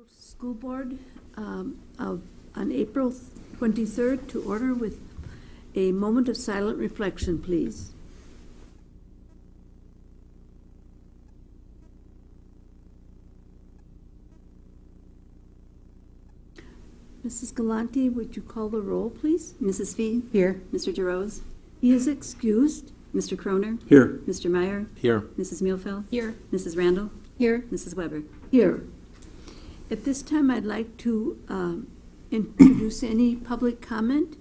School Board on April 23rd to order with a moment of silent reflection, please. Mrs. Galante, would you call the roll, please? Mrs. Fee? Here. Mr. DeRose? He is excused. Mr. Croner? Here. Mr. Meyer? Here. Mrs. Muehlfeld? Here. Mrs. Randall? Here. Mrs. Weber? Here. At this time, I'd like to introduce any public comment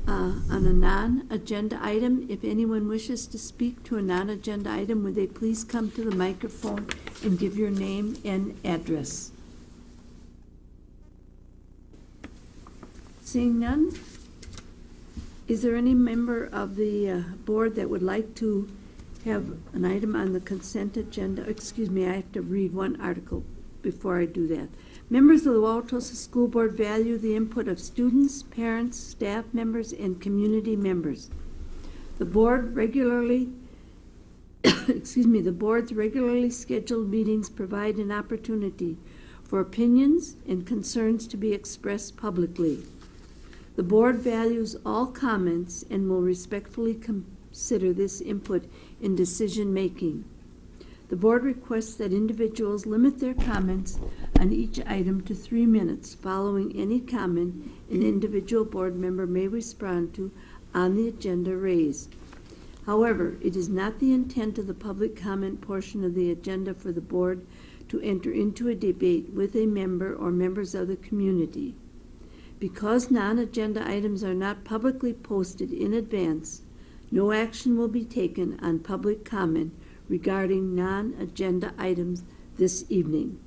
on a non-agenda item. If anyone wishes to speak to a non-agenda item, would they please come to the microphone and give your name and address? Seeing none, is there any member of the board that would like to have an item on the consent agenda? Excuse me, I have to read one article before I do that. Members of the Wauwatosa School Board value the input of students, parents, staff members, and community members. The board regularly, the board's regularly scheduled meetings provide an opportunity for opinions and concerns to be expressed publicly. The board values all comments and will respectfully consider this input in decision-making. The board requests that individuals limit their comments on each item to 3 minutes. Following any comment an individual board member may respond to on the agenda raised. However, it is not the intent of the public comment portion of the agenda for the board to enter into a debate with a member or members of the community. Because non-agenda items are not publicly posted in advance, no action will be taken on public comment regarding non-agenda items this evening.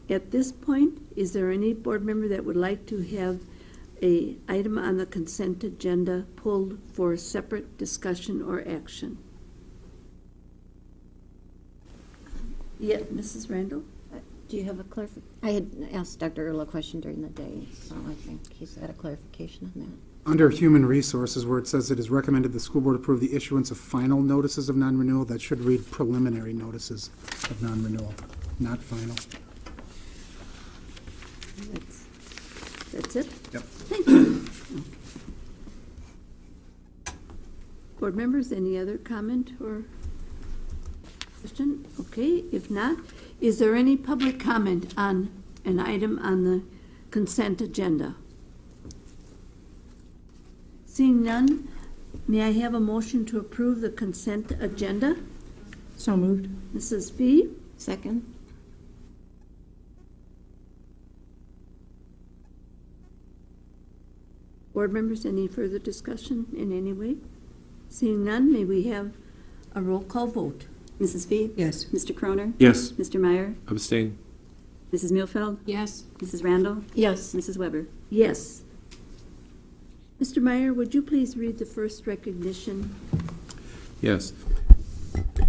At this point, is there any board member that would like to have an item on the consent agenda pulled for separate discussion or action? Yeah, Mrs. Randall? Do you have a clarification? I had asked Dr. Earl a question during the day, so I think he's had a clarification on that. Under Human Resources, where it says it is recommended the school board approve the issuance of final notices of non-renewal, that should read preliminary notices of non-renewal, not final. That's it? Yep. Thank you. Board members, any other comment or question? Okay, if not, is there any public comment on an item on the consent agenda? Seeing none, may I have a motion to approve the consent agenda? So moved. Mrs. Fee? Second. Board members, any further discussion in any way? Seeing none, may we have a roll call vote? Mrs. Fee? Yes. Mr. Croner? Yes. Mr. Meyer? Abstain. Mrs. Muehlfeld? Yes. Mrs. Randall? Yes. Mrs. Weber? Yes. Mr. Meyer, would you please read the first recognition? Yes.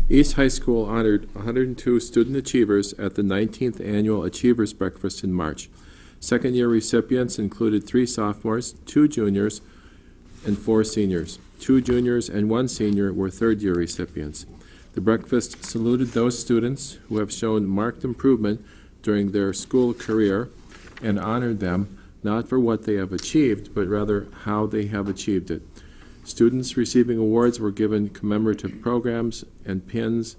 East High School honored 102 student achievers at the 19th Annual Achievers Breakfast in March. Second-year recipients included 3 sophomores, 2 juniors, and 4 seniors. 2 juniors and 1 senior were third-year recipients. The breakfast saluted those students who have shown marked improvement during their school career and honored them not for what they have achieved, but rather how they have achieved it. Students receiving awards were given commemorative programs and pins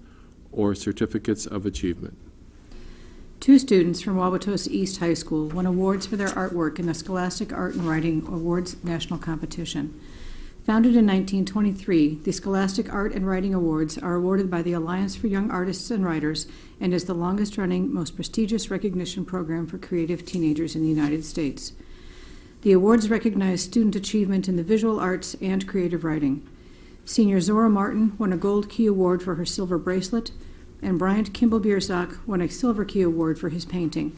or certificates of achievement. 2 students from Wauwatosa East High School won awards for their artwork in the Scholastic Art and Writing Awards National Competition. Founded in 1923, the Scholastic Art and Writing Awards are awarded by the Alliance for Young Artists and Writers and is the longest-running, most prestigious recognition program for creative teenagers in the United States. The awards recognize student achievement in the visual arts and creative writing. Senior Zora Martin won a Gold Key Award for her silver bracelet, and Bryant Kimball Bierzak won a Silver Key Award for his painting.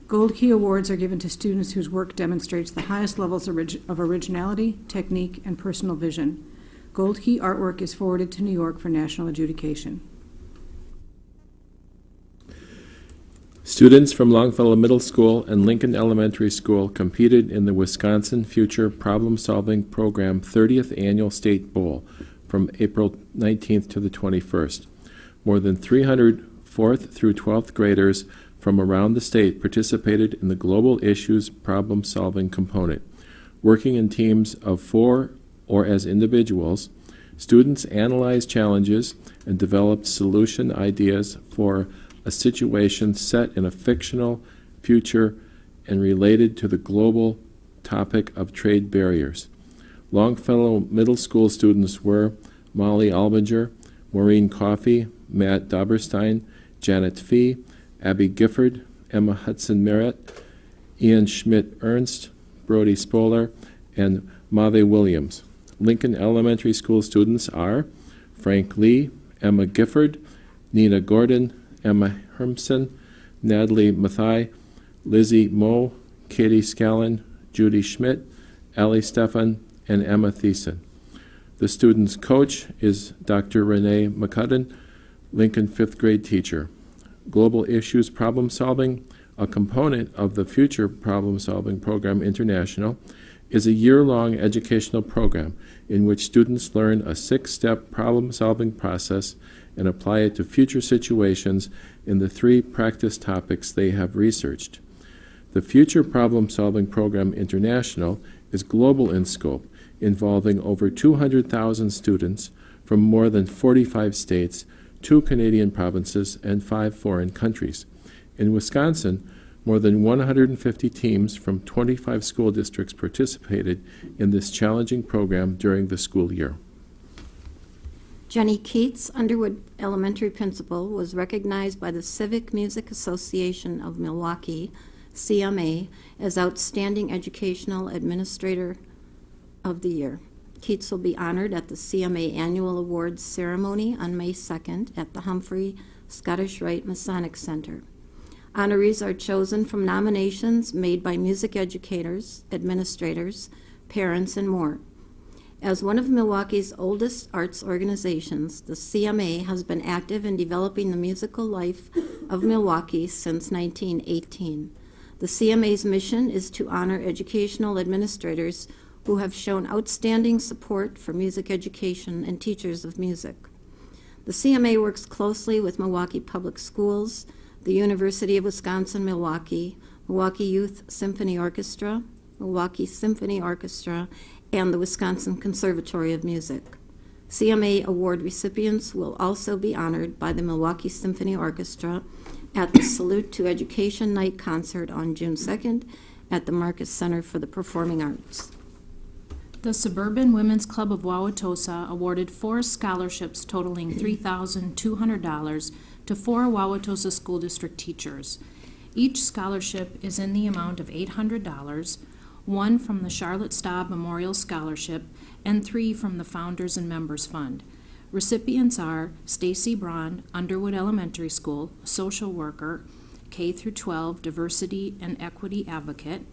Gold Key Awards are given to students whose work demonstrates the highest levels of originality, technique, and personal vision. Gold Key artwork is forwarded to New York for national adjudication. Students from Longfellow Middle School and Lincoln Elementary School competed in the Wisconsin Future Problem-Solving Program 30th Annual State Bowl from April 19th to the 21st. More than 300 4th through 12th graders from around the state participated in the Global Issues Problem-Solving component. Working in teams of 4 or as individuals, students analyzed challenges and developed solution ideas for a situation set in a fictional future and related to the global topic of trade barriers. Longfellow Middle School students were Molly Albinger, Maureen Coffey, Matt Doberstein, Janet Fee, Abby Gifford, Emma Hudson Merritt, Ian Schmidt-Ernst, Brody Spoler, and Mave Williams. Lincoln Elementary School students are Frank Lee, Emma Gifford, Nina Gordon, Emma Hermson, Natalie Mathai, Lizzie Moe, Katie Scallon, Judy Schmidt, Allie Stephan, and Emma Thiessen. The student's coach is Dr. Renee McCudden, Lincoln 5th grade teacher. Global Issues Problem Solving, a component of the Future Problem Solving Program International, is a year-long educational program in which students learn a 6-step problem-solving process and apply it to future situations in the 3 practice topics they have researched. The Future Problem Solving Program International is global in scope, involving over 200,000 students from more than 45 states, 2 Canadian provinces, and 5 foreign countries. In Wisconsin, more than 150 teams from 25 school districts participated in this challenging program during the school year. Jenny Keats, Underwood Elementary Principal, was recognized by the Civic Music Association of Milwaukee, CMA, as Outstanding Educational Administrator of the Year. Keats will be honored at the CMA Annual Awards Ceremony on May 2nd at the Humphrey Scottish Rite Masonic Center. Honorees are chosen from nominations made by music educators, administrators, parents, and more. As one of Milwaukee's oldest arts organizations, the CMA has been active in developing the musical life of Milwaukee since 1918. The CMA's mission is to honor educational administrators who have shown outstanding support for music education and teachers of music. The CMA works closely with Milwaukee Public Schools, the University of Wisconsin-Milwaukee, Milwaukee Youth Symphony Orchestra, Milwaukee Symphony Orchestra, and the Wisconsin Conservatory of Music. CMA award recipients will also be honored by the Milwaukee Symphony Orchestra at the Salute to Education Night concert on June 2nd at the Marcus Center for the Performing Arts. The Suburban Women's Club of Wauwatosa awarded 4 scholarships totaling $3,200 to 4 Wauwatosa School District teachers. Each scholarship is in the amount of $800, 1 from the Charlotte Staub Memorial Scholarship and 3 from the Founders and Members Fund. Recipients are Stacy Braun, Underwood Elementary School, social worker, K-12 diversity and equity advocate,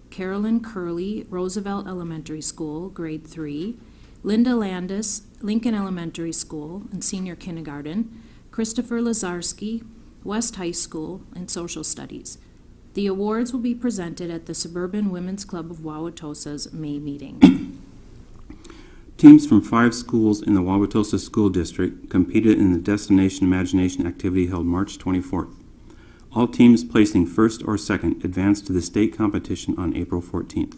Carolyn Curley, Roosevelt Elementary School, grade 3, Linda Landis, Lincoln Elementary School and senior kindergarten, Christopher Lazarski, West High School, and social studies. The awards will be presented at the Suburban Women's Club of Wauwatosa's May meeting. Teams from 5 schools in the Wauwatosa School District competed in the Destination Imagination activity held March 24th. All teams placing first or second advanced to the state competition on April 14th.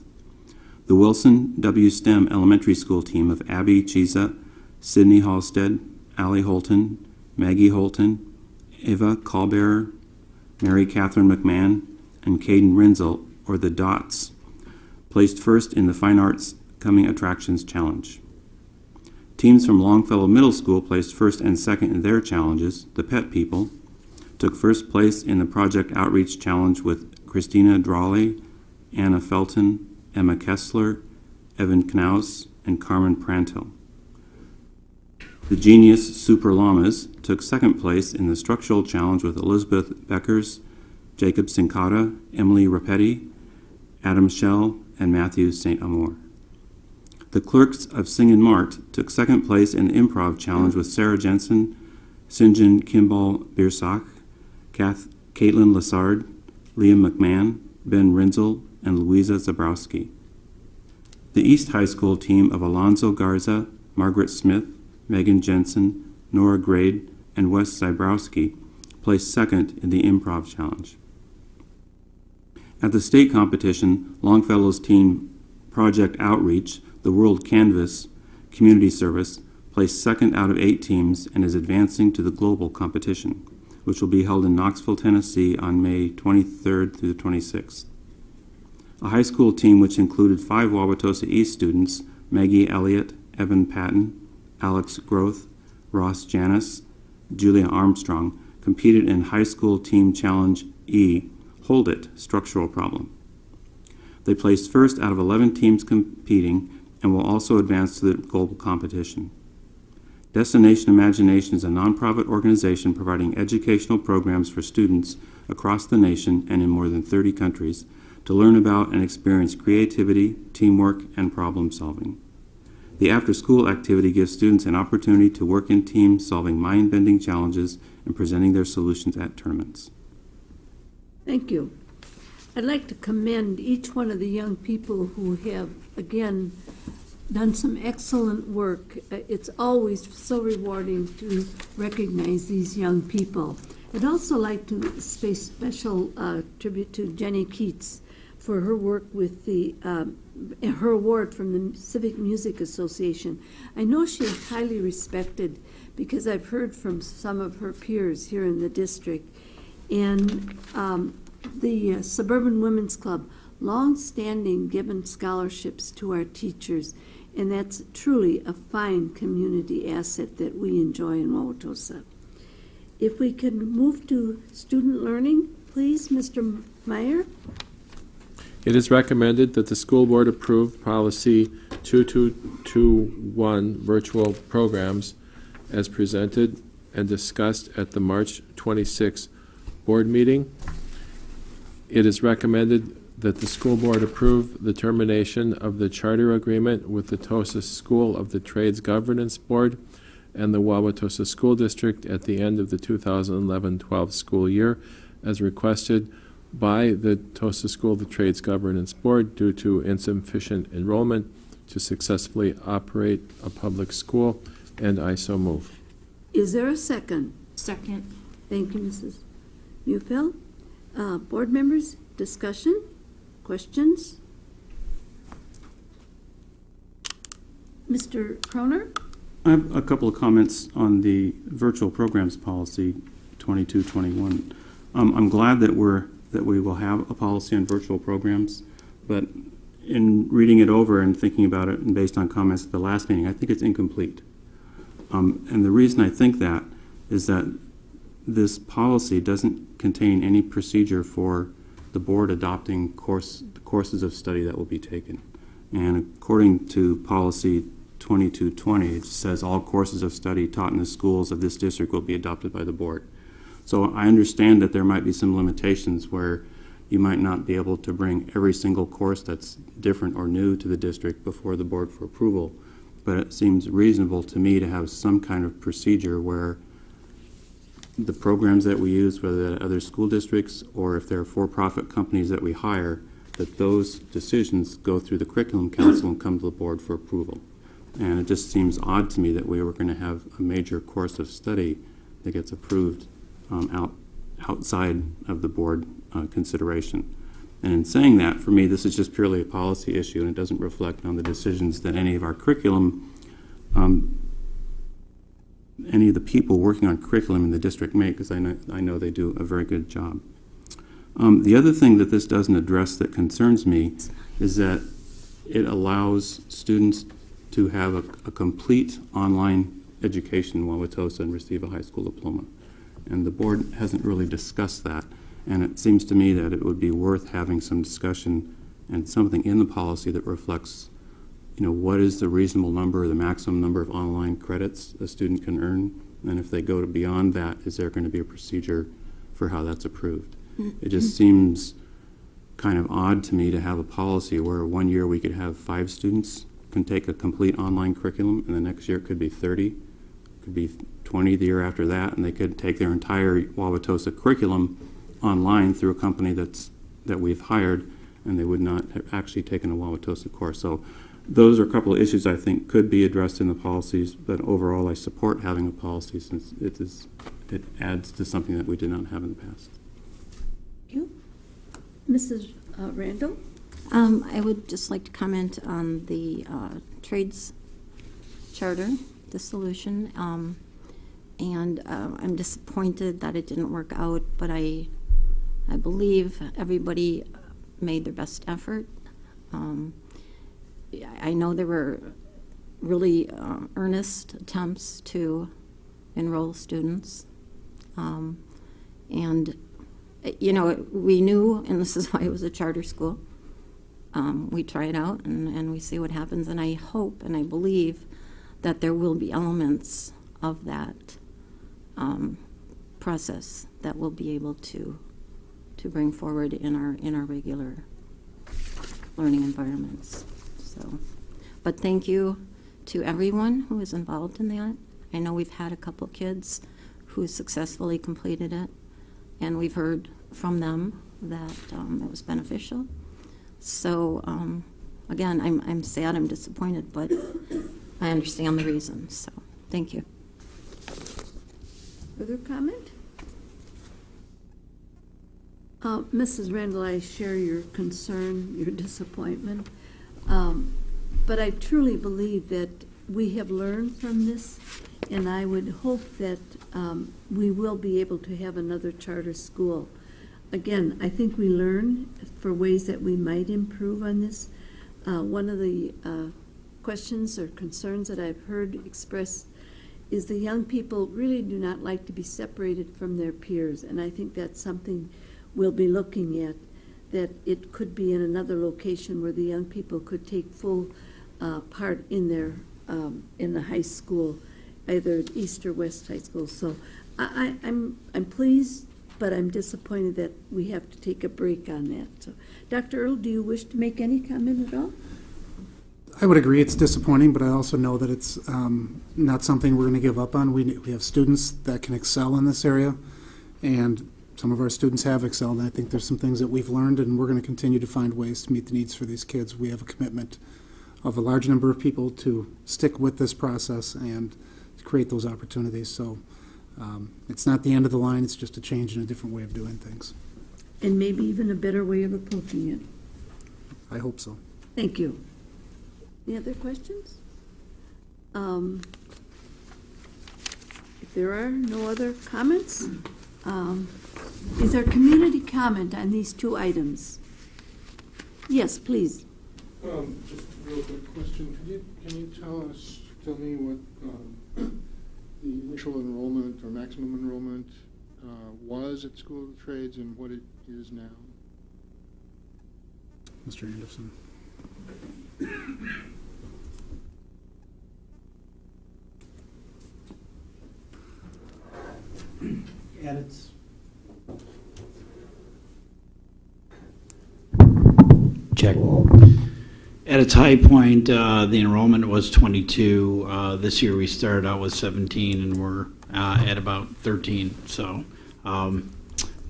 The Wilson W. STEM Elementary School team of Abby Chiza, Sydney Halstead, Allie Holton, Maggie Holton, Eva Callbearer, Mary Catherine McMahon, and Caden Renzel, or the DOTS, placed first in the Fine Arts Coming Attractions Challenge. Teams from Longfellow Middle School placed first and second in their challenges. The Pet People took first place in the Project Outreach Challenge with Christina Drawley, Anna Felton, Emma Kessler, Evan Knaus, and Carmen Prantill. The Genius Super Llamas took second place in the Structural Challenge with Elizabeth Beckers, Jacob Sincata, Emily Rapetti, Adam Schell, and Matthew St. Amour. The Clerks of Sing and Mart took second place in the Improv Challenge with Sarah Jensen, Sinjin Kimball Biersock, Caitlin Lassard, Liam McMahon, Ben Renzel, and Louisa Zabrowski. The East High School team of Alonzo Garza, Margaret Smith, Megan Jensen, Nora Grade, and Wes Zabrowski placed second in the Improv Challenge. At the state competition, Longfellow's team Project Outreach, the World Canvas Community Service, placed second out of 8 teams and is advancing to the global competition, which will be held in Knoxville, Tennessee on May 23rd through the 26th. A high school team which included 5 Wauwatosa East students, Maggie Elliott, Evan Patton, Alex Groth, Ross Janis, Julia Armstrong, competed in High School Team Challenge E, Hold It, Structural Problem. They placed first out of 11 teams competing and will also advance to the global competition. Destination Imagination is a nonprofit organization providing educational programs for students across the nation and in more than 30 countries to learn about and experience creativity, teamwork, and problem solving. The after-school activity gives students an opportunity to work in teams, solving mind-bending challenges and presenting their solutions at tournaments. Thank you. I'd like to commend each one of the young people who have, again, done some excellent work. It's always so rewarding to recognize these young people. I'd also like to pay special tribute to Jenny Keats for her work with her award from the Civic Music Association. I know she's highly respected because I've heard from some of her peers here in the district. And the Suburban Women's Club, long-standing given scholarships to our teachers, and that's truly a fine community asset that we enjoy in Wauwatosa. If we can move to student learning, please, Mr. Meyer. It is recommended that the school board approve policy 2221 virtual programs as presented and discussed at the March 26 board meeting. It is recommended that the school board approve the termination of the charter agreement with the Tosa School of the Trades Governance Board and the Wauwatosa School District at the end of the 2011-12 school year as requested by the Tosa School of the Trades Governance Board due to insufficient enrollment to successfully operate a public school, and I so move. Is there a second? Second. Thank you, Mrs. Mufeld. Board members, discussion, questions? Mr. Croner? I have a couple of comments on the virtual programs policy 2221. I'm glad that we will have a policy on virtual programs, but in reading it over and thinking about it and based on comments at the last meeting, I think it's incomplete. And the reason I think that is that this policy doesn't contain any procedure for the board adopting courses of study that will be taken. And according to policy 2220, it says all courses of study taught in the schools of this district will be adopted by the board. So I understand that there might be some limitations where you might not be able to bring every single course that's different or new to the district before the board for approval. But it seems reasonable to me to have some kind of procedure where the programs that we use, whether they're other school districts or if they're for-profit companies that we hire, that those decisions go through the curriculum council and come to the board for approval. And it just seems odd to me that we were going to have a major course of study that gets approved outside of the board consideration. And in saying that, for me, this is just purely a policy issue, and it doesn't reflect on the decisions that any of our curriculum, any of the people working on curriculum in the district make, because I know they do a very good job. The other thing that this doesn't address that concerns me is that it allows students to have a complete online education in Wauwatosa and receive a high school diploma. And the board hasn't really discussed that. And it seems to me that it would be worth having some discussion and something in the policy that reflects, what is the reasonable number or the maximum number of online credits a student can earn? And if they go beyond that, is there going to be a procedure for how that's approved? It just seems kind of odd to me to have a policy where one year we could have 5 students can take a complete online curriculum, and the next year it could be 30, could be 20 the year after that, and they could take their entire Wauwatosa curriculum online through a company that we've hired, and they would not have actually taken a Wauwatosa course. So those are a couple of issues I think could be addressed in the policies, but overall I support having a policy since it adds to something that we did not have in the past. Thank you. Mrs. Randall? I would just like to comment on the trades charter, the solution. And I'm disappointed that it didn't work out, but I believe everybody made their best effort. I know there were really earnest attempts to enroll students. And, you know, we knew, and this is why it was a charter school, we try it out and we see what happens. And I hope and I believe that there will be elements of that process that we'll be able to bring forward in our regular learning environments. So, but thank you to everyone who is involved in that. I know we've had a couple kids who successfully completed it, and we've heard from them that it was beneficial. So again, I'm sad, I'm disappointed, but I understand the reasons. So thank you. Further comment? Mrs. Randall, I share your concern, your disappointment, but I truly believe that we have learned from this, and I would hope that we will be able to have another charter school. Again, I think we learn for ways that we might improve on this. One of the questions or concerns that I've heard expressed is the young people really do not like to be separated from their peers, and I think that's something we'll be looking at, that it could be in another location where the young people could take full part in their in the high school, either at East or West High School. So I'm pleased, but I'm disappointed that we have to take a break on that. So, Dr. Earl, do you wish to make any comment at all? I would agree it's disappointing, but I also know that it's not something we're going to give up on. We have students that can excel in this area, and some of our students have excelled. And I think there's some things that we've learned, and we're going to continue to find ways to meet the needs for these kids. We have a commitment of a large number of people to stick with this process and to create those opportunities. So it's not the end of the line. It's just a change in a different way of doing things. And maybe even a better way of approaching it. I hope so. Thank you. Any other questions? If there are no other comments, is there community comment on these two items? Yes, please. Just a real quick question. Can you tell me what the initial enrollment or maximum enrollment was at School of the Trades and what it is now? Mr. Anderson. At its check. At its high point, the enrollment was 22. This year we started out with 17, and we're at about 13. So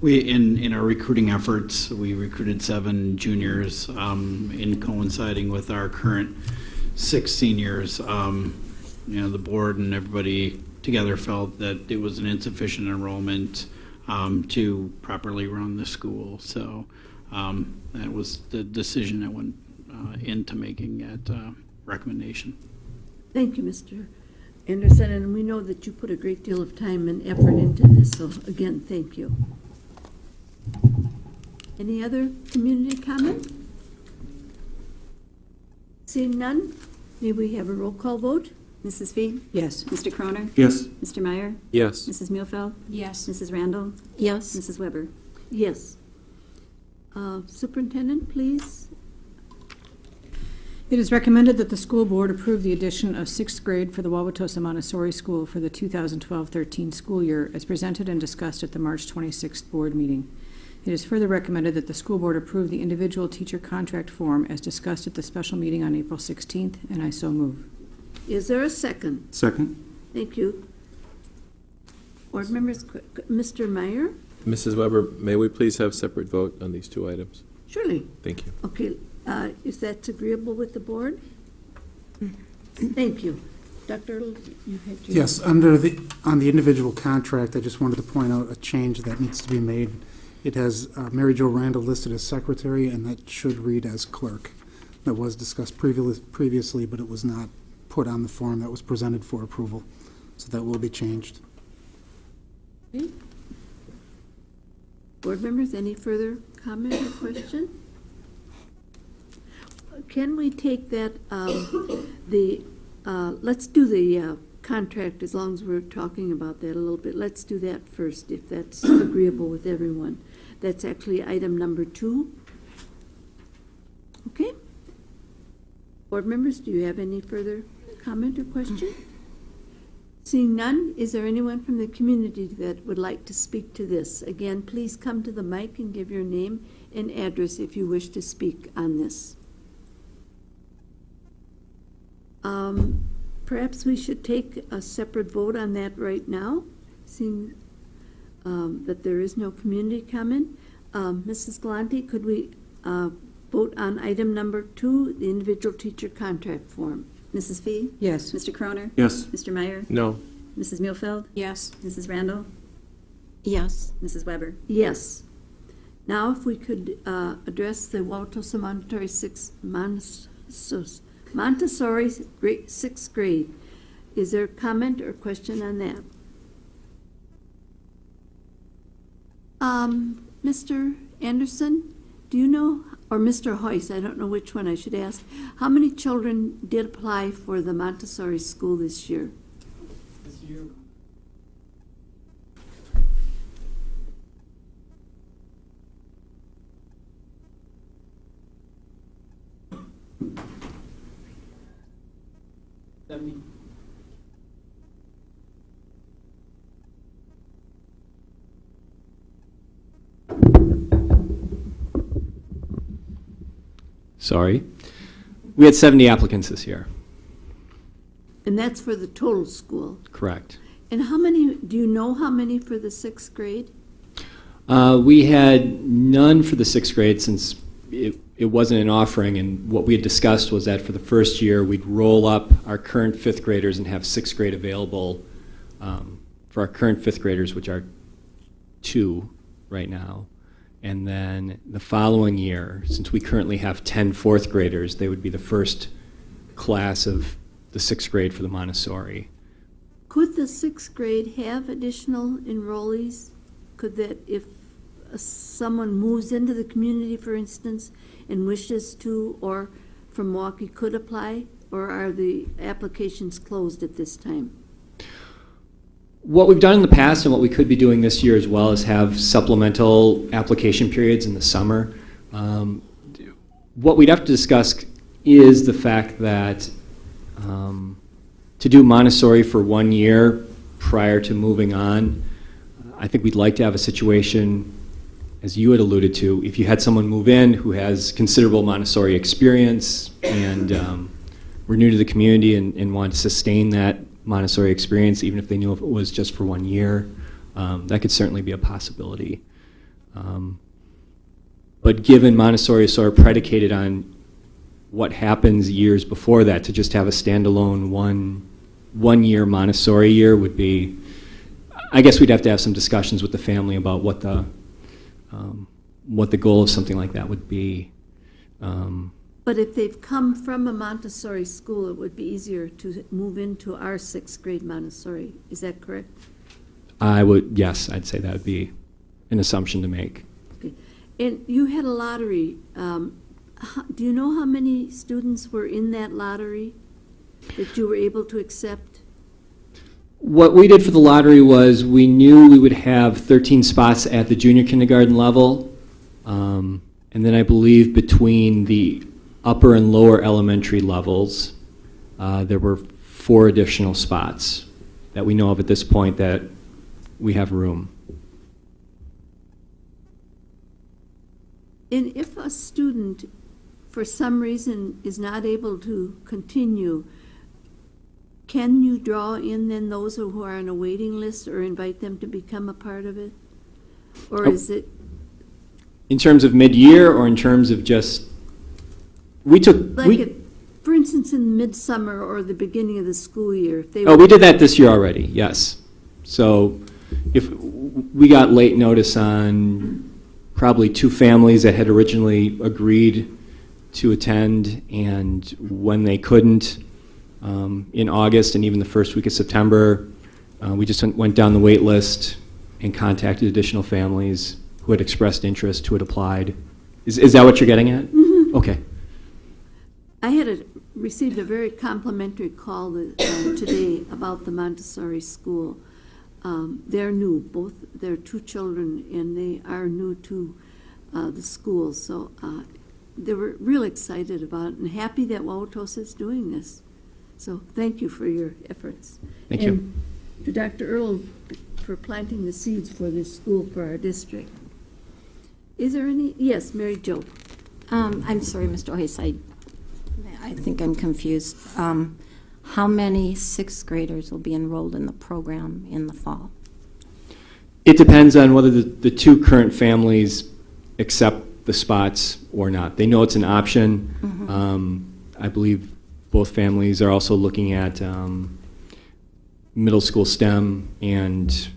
we, in our recruiting efforts, we recruited 7 juniors in coinciding with our current 6 seniors. The board and everybody together felt that it was an insufficient enrollment to properly run the school. So that was the decision that went into making that recommendation. Thank you, Mr. Anderson, and we know that you put a great deal of time and effort into this, so again, thank you. Any other community comment? Seeing none, may we have a roll call vote? Mrs. Fee? Yes. Mr. Croner? Yes. Mr. Meyer? Yes. Mrs. Muehlfeld? Yes. Mrs. Randall? Yes. Mrs. Weber? Yes. Superintendent, please. It is recommended that the school board approve the addition of 6th grade for the Wauwatosa Montessori School for the 2012-13 school year as presented and discussed at the March 26th board meeting. It is further recommended that the school board approve the individual teacher contract form as discussed at the special meeting on April 16th, and I so move. Is there a second? Second? Thank you. Board members, Mr. Meyer? Mrs. Weber, may we please have separate vote on these two items? Surely. Thank you. Okay, is that agreeable with the board? Thank you. Dr. Earl, you had your... Yes, on the individual contract, I just wanted to point out a change that needs to be made It has Mary Jo Randall listed as secretary, and that should read as clerk. That was discussed previously, but it was not put on the form that was presented for approval. So that will be changed. Okay. Board members, any further comment or question? Can we take that, let's do the contract, as long as we're talking about that a little bit. Let's do that first, if that's agreeable with everyone. That's actually item number 2. Okay? Board members, do you have any further comment or question? Seeing none, is there anyone from the community that would like to speak to this? Again, please come to the mic and give your name and address if you wish to speak on this. Perhaps we should take a separate vote on that right now, seeing that there is no community comment. Mrs. Galante, could we vote on item number 2, the individual teacher contract form? Mrs. Fee? Yes. Mr. Croner? Yes. Mr. Meyer? No. Mrs. Muehlfeld? Yes. Mrs. Randall? Yes. Mrs. Weber? Yes. Now, if we could address the Wauwatosa Montessori 6th grade. Is there a comment or question on that? Mr. Anderson, do you know, or Mr. Hoyce, I don't know which one I should ask, how many children did apply for the Montessori school this year? This year, Sorry. We had 70 applicants this year. And that's for the total school. Correct. And how many, do you know how many for the 6th grade? We had none for the 6th grade since it wasn't an offering, and what we had discussed was that for the first year we'd roll up our current 5th graders and have 6th grade available for our current 5th graders, which are 2 right now. And then the following year, since we currently have 10 4th graders, they would be the first class of the 6th grade for the Montessori. Could the 6th grade have additional enrollees? Could that, if someone moves into the community, for instance, and wishes to, or from Milwaukee could apply? Or are the applications closed at this time? What we've done in the past and what we could be doing this year as well is have supplemental application periods in the summer. What we'd have to discuss is the fact that to do Montessori for 1 year prior to moving on, I think we'd like to have a situation, as you had alluded to, if you had someone move in who has considerable Montessori experience and were new to the community and wanted to sustain that Montessori experience, even if they knew if it was just for 1 year, that could certainly be a possibility. But given Montessori is sort of predicated on what happens years before that, to just have a standalone one year Montessori year would be, I guess we'd have to have some discussions with the family about what the goal of something like that would be. But if they've come from a Montessori school, it would be easier to move into our 6th grade Montessori. Is that correct? Yes, I'd say that would be an assumption to make. Okay. And you had a lottery. Do you know how many students were in that lottery that you were able to accept? What we did for the lottery was we knew we would have 13 spots at the junior kindergarten level, and then I believe between the upper and lower elementary levels, there were 4 additional spots that we know of at this point that we have room. And if a student, for some reason, is not able to continue, can you draw in then those who are on a waiting list or invite them to become a part of it? Or is it? In terms of mid-year or in terms of just, For instance, in midsummer or the beginning of the school year, if they. we did that this year already, yes. So if we got late notice on probably 2 families that had originally agreed to attend, and when they couldn't, in August and even the first week of September, we just went down the wait list and contacted additional families who had expressed interest, who had applied. Is that what you're getting at? Mm-hmm. Okay. I had received a very complimentary call today about the Montessori school. They're new, both their 2 children, and they are new to the school. So they were real excited about it and happy that Wauwatosa is doing this. So thank you for your efforts. Thank you. And to Dr. Earl for planting the seeds for this school for our district. Is there any? Yes, Mary Jo. I'm sorry, Mr. Oyes, I think I'm confused. How many 6th graders will be enrolled in the program in the fall? It depends on whether the 2 current families accept the spots or not. They know it's an option. I believe both families are also looking at middle school STEM and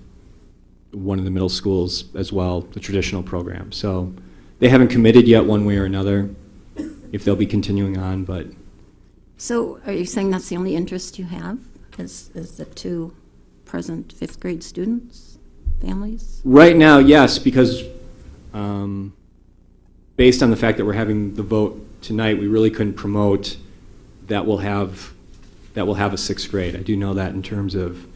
one of the middle schools as well, the traditional program. So they haven't committed yet one way or another if they'll be continuing on, but. So are you saying that's the only interest you have, is the 2 present 5th grade students, families? Right now, yes, because based on the fact that we're having the vote tonight, we really couldn't promote that we'll have a 6th grade. I do know that in terms of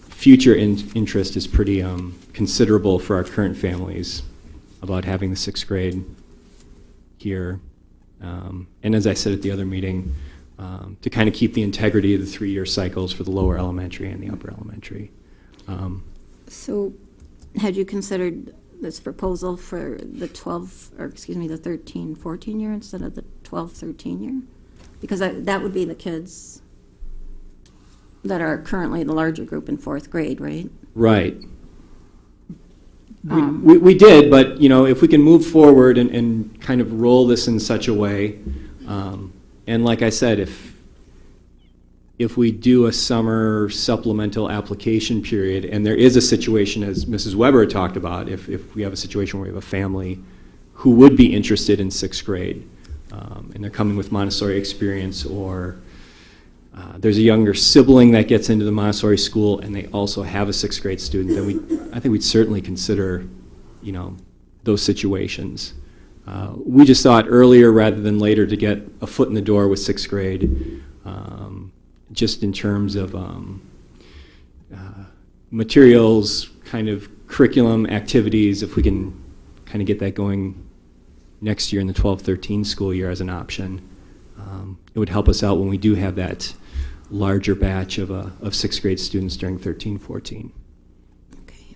future interest is pretty considerable for our current families about having the 6th grade here. And as I said at the other meeting, to kind of keep the integrity of the 3-year cycles for the lower elementary and the upper elementary. So had you considered this proposal for the 13-14 year instead of the 12-13 year? Because that would be the kids that are currently the larger group in 4th grade, right? Right. We did, but if we can move forward and kind of roll this in such a way, and like I said, if we do a summer supplemental application period, and there is a situation, as Mrs. Weber talked about, if we have a situation where we have a family who would be interested in 6th grade, and they're coming with Montessori experience, or there's a younger sibling that gets into the Montessori school and they also have a 6th grade student, then I think we'd certainly consider, those situations. We just thought earlier rather than later to get a foot in the door with 6th grade, just in terms of materials, kind of curriculum, activities, if we can kind of get that going next year in the 12-13 school year as an option. It would help us out when we do have that larger batch of 6th grade students during 13-14. Okay.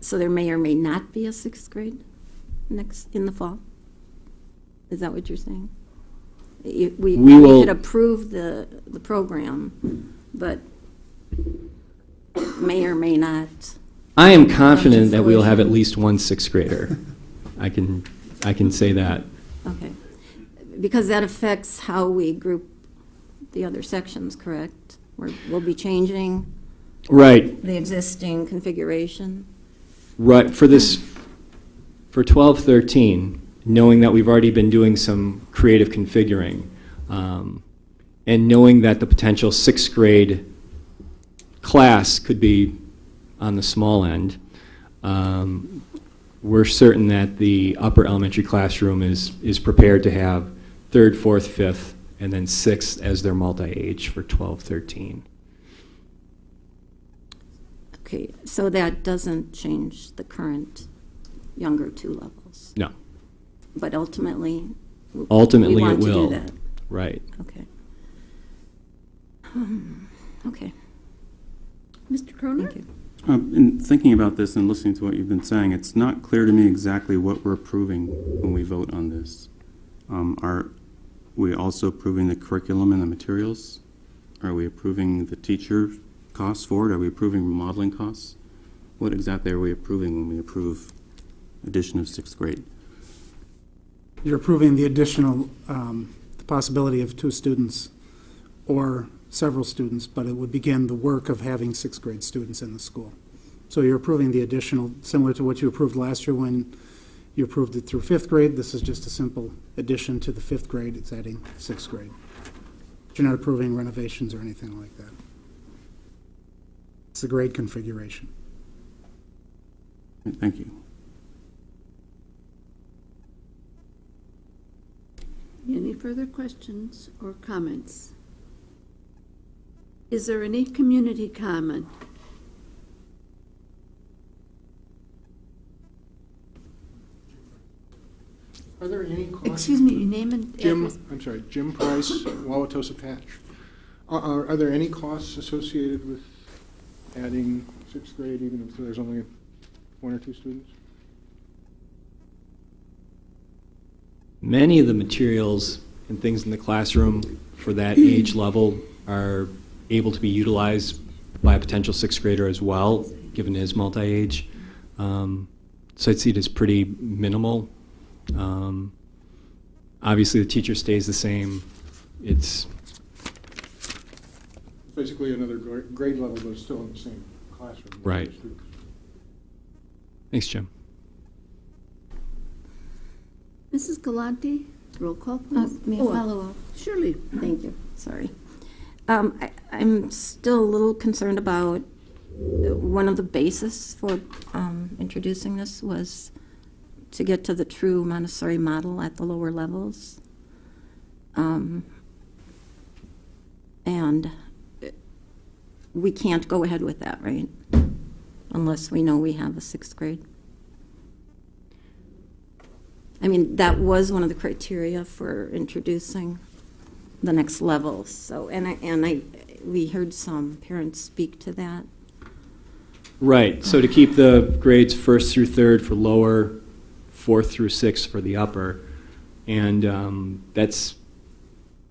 So there may or may not be a 6th grade in the fall? Is that what you're saying? We could approve the program, but may or may not. I am confident that we'll have at least one 6th grader. I can say that. Okay. Because that affects how we group the other sections, correct? We'll be changing Right. the existing configuration. Right. For 12-13, knowing that we've already been doing some creative configuring, and knowing that the potential 6th grade class could be on the small end, we're certain that the upper elementary classroom is prepared to have 3rd, 4th, 5th, and then 6th as their multi-age for 12-13. Okay, so that doesn't change the current younger 2 levels? No. But ultimately, Ultimately, we want it will. to do that. Right. Okay. Okay, Mr. Croner? thank you. In thinking about this and listening to what you've been saying, it's not clear to me exactly what we're approving when we vote on this. Are we also approving the curriculum and the materials? Are we approving the teacher costs for it? Are we approving remodeling costs? What exactly are we approving when we approve addition of 6th grade? You're approving the additional, the possibility of 2 students or several students, but it would begin the work of having 6th grade students in the school. So you're approving the additional, similar to what you approved last year when you approved it through 5th grade. This is just a simple addition to the 5th grade. It's adding 6th grade. But you're not approving renovations or anything like that. It's the grade configuration. Thank you. Any further questions or comments? Is there any community comment? Are there any costs? Excuse me, your name and Jim, address? I'm sorry, Jim Price, Wauwatosa Patch. Are there any costs associated with adding 6th grade, even if there's only 1 or 2 students? Many of the materials and things in the classroom for that age level are able to be utilized by a potential 6th grader as well, given his multi-age. So I'd see it as pretty minimal. Obviously, the teacher stays the same. It's Basically another grade level, but it's still in the same classroom. Right. Thanks, Jim. Mrs. Galante, roll call, please. May I Oh, follow up? Surely. Thank you, sorry. I'm still a little concerned about one of the bases for introducing this was to get to the true Montessori model at the lower levels. And we can't go ahead with that, right? Unless we know we have a 6th grade. I mean, that was one of the criteria for introducing the next level. So, we heard some parents speak to that. Right, so to keep the grades 1st through 3rd for lower, 4th through 6th for the upper. And that's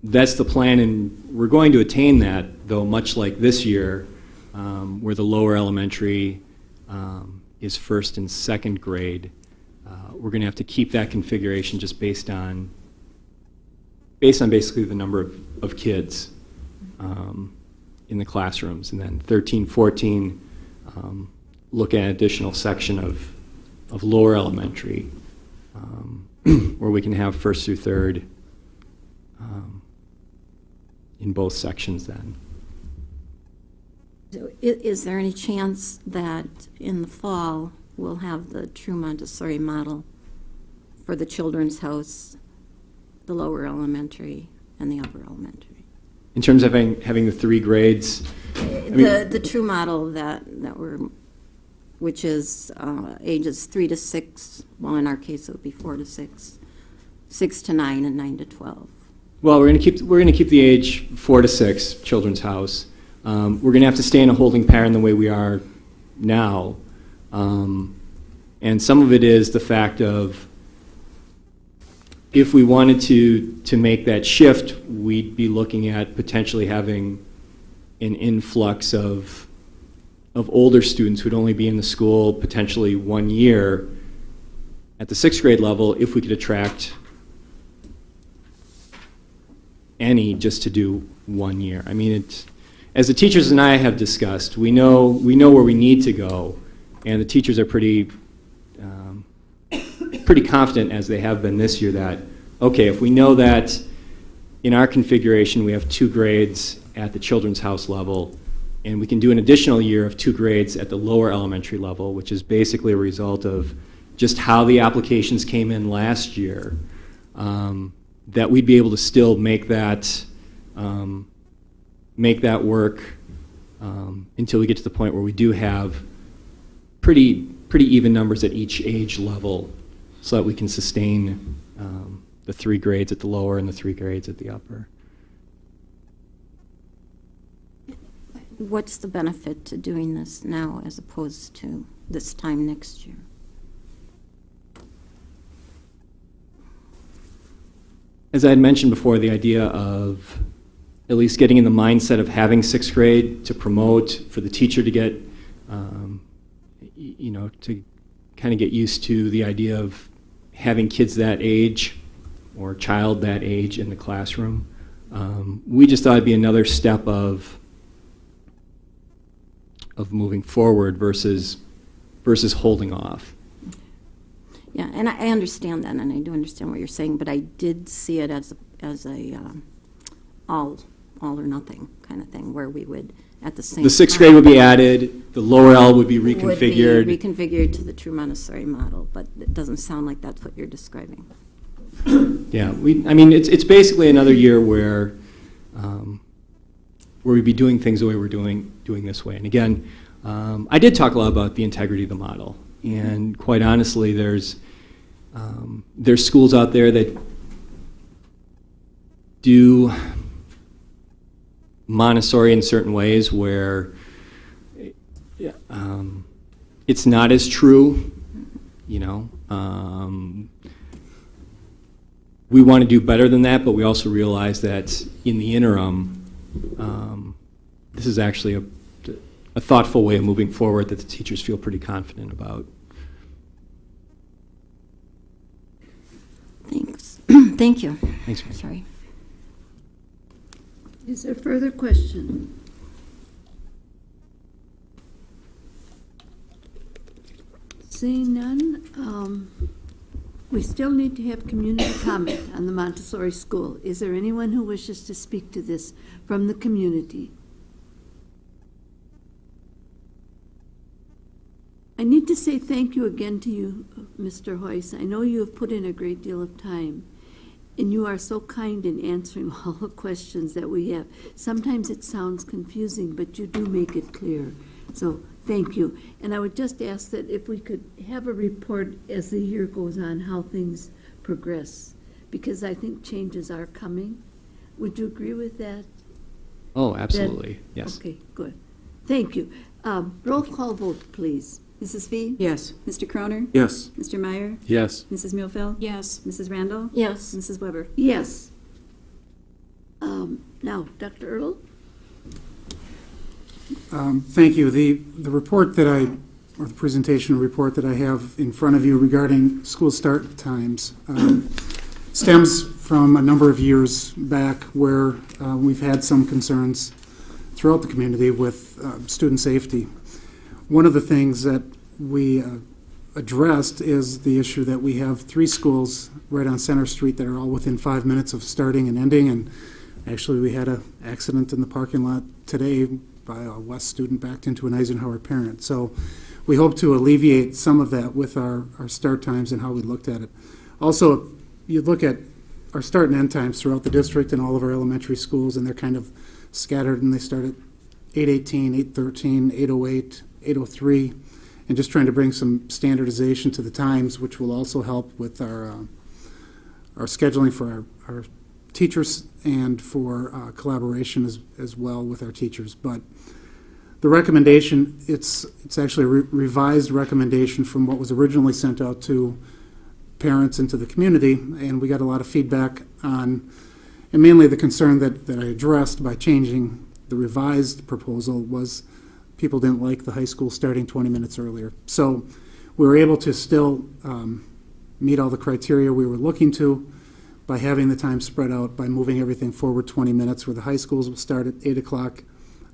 the plan, and we're going to attain that, though much like this year, where the lower elementary is 1st and 2nd grade. We're going to have to keep that configuration just based on basically the number of kids in the classrooms. And then 13, 14, look at an additional section of lower elementary where we can have 1st through 3rd in both sections then. So is there any chance that in the fall we'll have the true Montessori model for the Children's House, the lower elementary, and the upper elementary? In terms of having the 3 grades, The true model that we're, which is ages 3 to 6, well, in our case, it would be 4 to 6, 6 to 9, and 9 to 12. well, we're going to keep the age 4 to 6 Children's House. We're going to have to stay in a holding pattern the way we are now. And some of it is the fact of if we wanted to make that shift, we'd be looking at potentially having an influx of older students who'd only be in the school potentially 1 year at the 6th grade level if we could attract any just to do 1 year. I mean, it's, as the teachers and I have discussed, we know where we need to go, and the teachers are pretty confident, as they have been this year, that, okay, if we know that in our configuration we have 2 grades at the Children's House level, and we can do an additional year of 2 grades at the lower elementary level, which is basically a result of just how the applications came in last year, that we'd be able to still make that work until we get to the point where we do have pretty even numbers at each age level, so that we can sustain the 3 grades at the lower and the 3 grades at the upper. What's the benefit to doing this now as opposed to this time next year? As I had mentioned before, the idea of at least getting in the mindset of having 6th grade to promote, for the teacher to get, to kind of get used to the idea of having kids that age or child that age in the classroom. We just thought it'd be another step of moving forward versus versus holding off. Yeah, and I understand that, and I do understand what you're saying, but I did see it as a all or nothing kind of thing, where we would, at the same time. The sixth grade would be added, the lower L would be reconfigured. Would be reconfigured to the true Montessori model, but it doesn't sound like that's what you're describing. Yeah, I mean, it's basically another year where we'd be doing things the way we're doing this way. And again, I did talk a lot about the integrity of the model, and quite honestly, there's schools out there that do Montessori in certain ways where it's not as true, you know. We want to do better than that, but we also realize that in the interim, this is actually a thoughtful way of moving forward that the teachers feel pretty confident about. Thanks. Thank you. Thanks, Mary. Sorry. Is there further question? Seeing none, we still need to have community comment on the Montessori school. Is there anyone who wishes to speak to this from the community? I need to say thank you again to you, Mr. Hoyce. I know you have put in a great deal of time, and you are so kind in answering all the questions that we have. Sometimes it sounds confusing, but you do make it clear. So thank you. And I would just ask that if we could have a report as the year goes on, how things progress, because I think changes are coming. Would you agree with that? Oh, absolutely, yes. Okay, good. Thank you. Roll call vote, please. Mrs. Fee? Yes. Mr. Croner? Yes. Mr. Meyer? Yes. Mrs. Muehlfeld? Yes. Mrs. Randall? Yes. Mrs. Weber? Yes. Now, Dr. Earl? Thank you. The report that or the presentation report that I have in front of you regarding school start times stems from a number of years back where we've had some concerns throughout the community with student safety. One of the things that we addressed is the issue that we have 3 schools right on Center Street that are all within 5 minutes of starting and ending, and actually we had an accident in the parking lot today by a West student backed into an Eisenhower parent. So we hope to alleviate some of that with our start times and how we looked at it. Also, you look at our start and end times throughout the district and all of our elementary schools, and they're kind of scattered, and they start at 8:18, 8:13, 8:08, 8:03, and just trying to bring some standardization to the times, which will also help with our scheduling for our teachers and for collaboration as well with our teachers. But the recommendation, it's actually a revised recommendation from what was originally sent out to parents and to the community, and we got a lot of feedback on, and mainly the concern that I addressed by changing the revised proposal was people didn't like the high school starting 20 minutes earlier. So we were able to still meet all the criteria we were looking to by having the time spread out, by moving everything forward 20 minutes, where the high schools will start at 8 o'clock,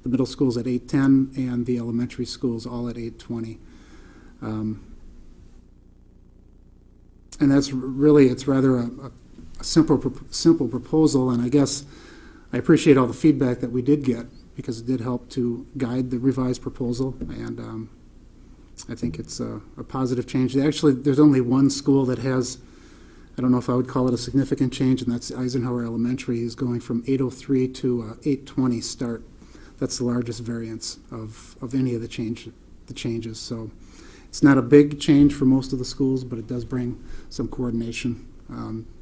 the middle schools at 8:10, and the elementary schools all at 8:20. And that's really, it's rather a simple proposal, and I guess I appreciate all the feedback that we did get, because it did help to guide the revised proposal, and I think it's a positive change. Actually, there's only one school that has, I don't know if I would call it a significant change, and that's Eisenhower Elementary, is going from 8:03 to 8:20 start. That's the largest variance of any of the changes. So it's not a big change for most of the schools, but it does bring some coordination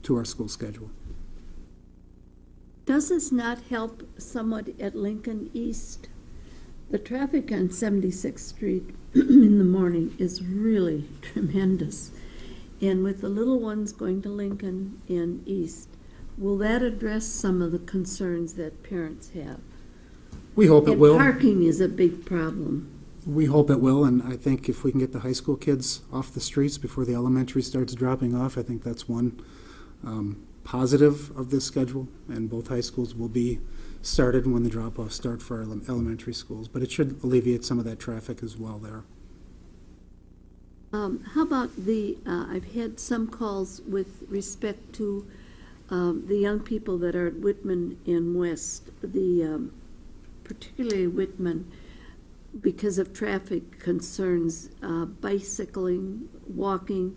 to our school schedule. Does this not help somewhat at Lincoln East? The traffic on 76th Street in the morning is really tremendous. And with the little ones going to Lincoln and East, will that address some of the concerns that parents have? We hope it And will. parking is a big problem. We hope it will, and I think if we can get the high school kids off the streets before the elementary starts dropping off, I think that's one positive of this schedule, and both high schools will be started when the drop-offs start for our elementary schools, but it should alleviate some of that traffic as well there. How about I've had some calls with respect to the young people that are at Whitman and West, particularly Whitman, because of traffic concerns, bicycling, walking.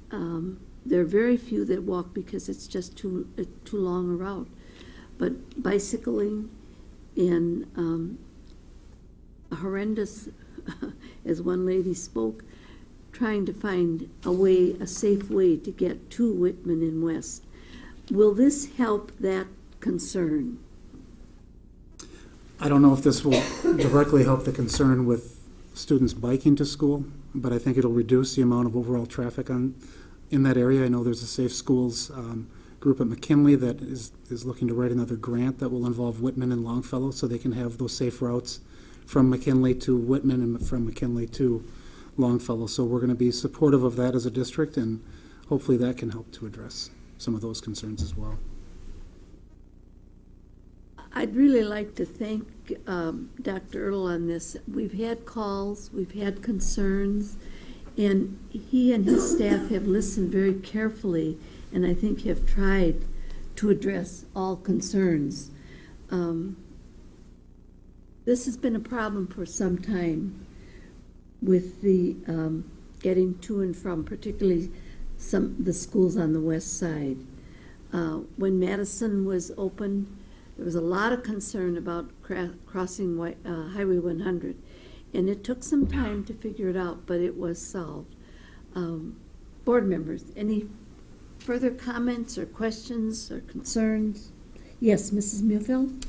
There are very few that walk because it's just too long a route. But bicycling and horrendous, as one lady spoke, trying to find a safe way to get to Whitman and West. Will this help that concern? I don't know if this will directly help the concern with students biking to school, but I think it'll reduce the amount of overall traffic in that area. I know there's a Safe Schools group at McKinley that is looking to write another grant that will involve Whitman and Longfellow, so they can have those safe routes from McKinley to Whitman and from McKinley to Longfellow. So we're going to be supportive of that as a district, and hopefully that can help to address some of those concerns as well. I'd really like to thank Dr. Ertl on this. We've had calls, we've had concerns, and he and his staff have listened very carefully, and I think have tried to address all concerns. This has been a problem for some time with the getting to and from, particularly the schools on the west side. When Madison was opened, there was a lot of concern about crossing Highway 100, and it took some time to figure it out, but it was solved. Board members, any further comments or questions or concerns? Yes, Mrs. Muehlfeld?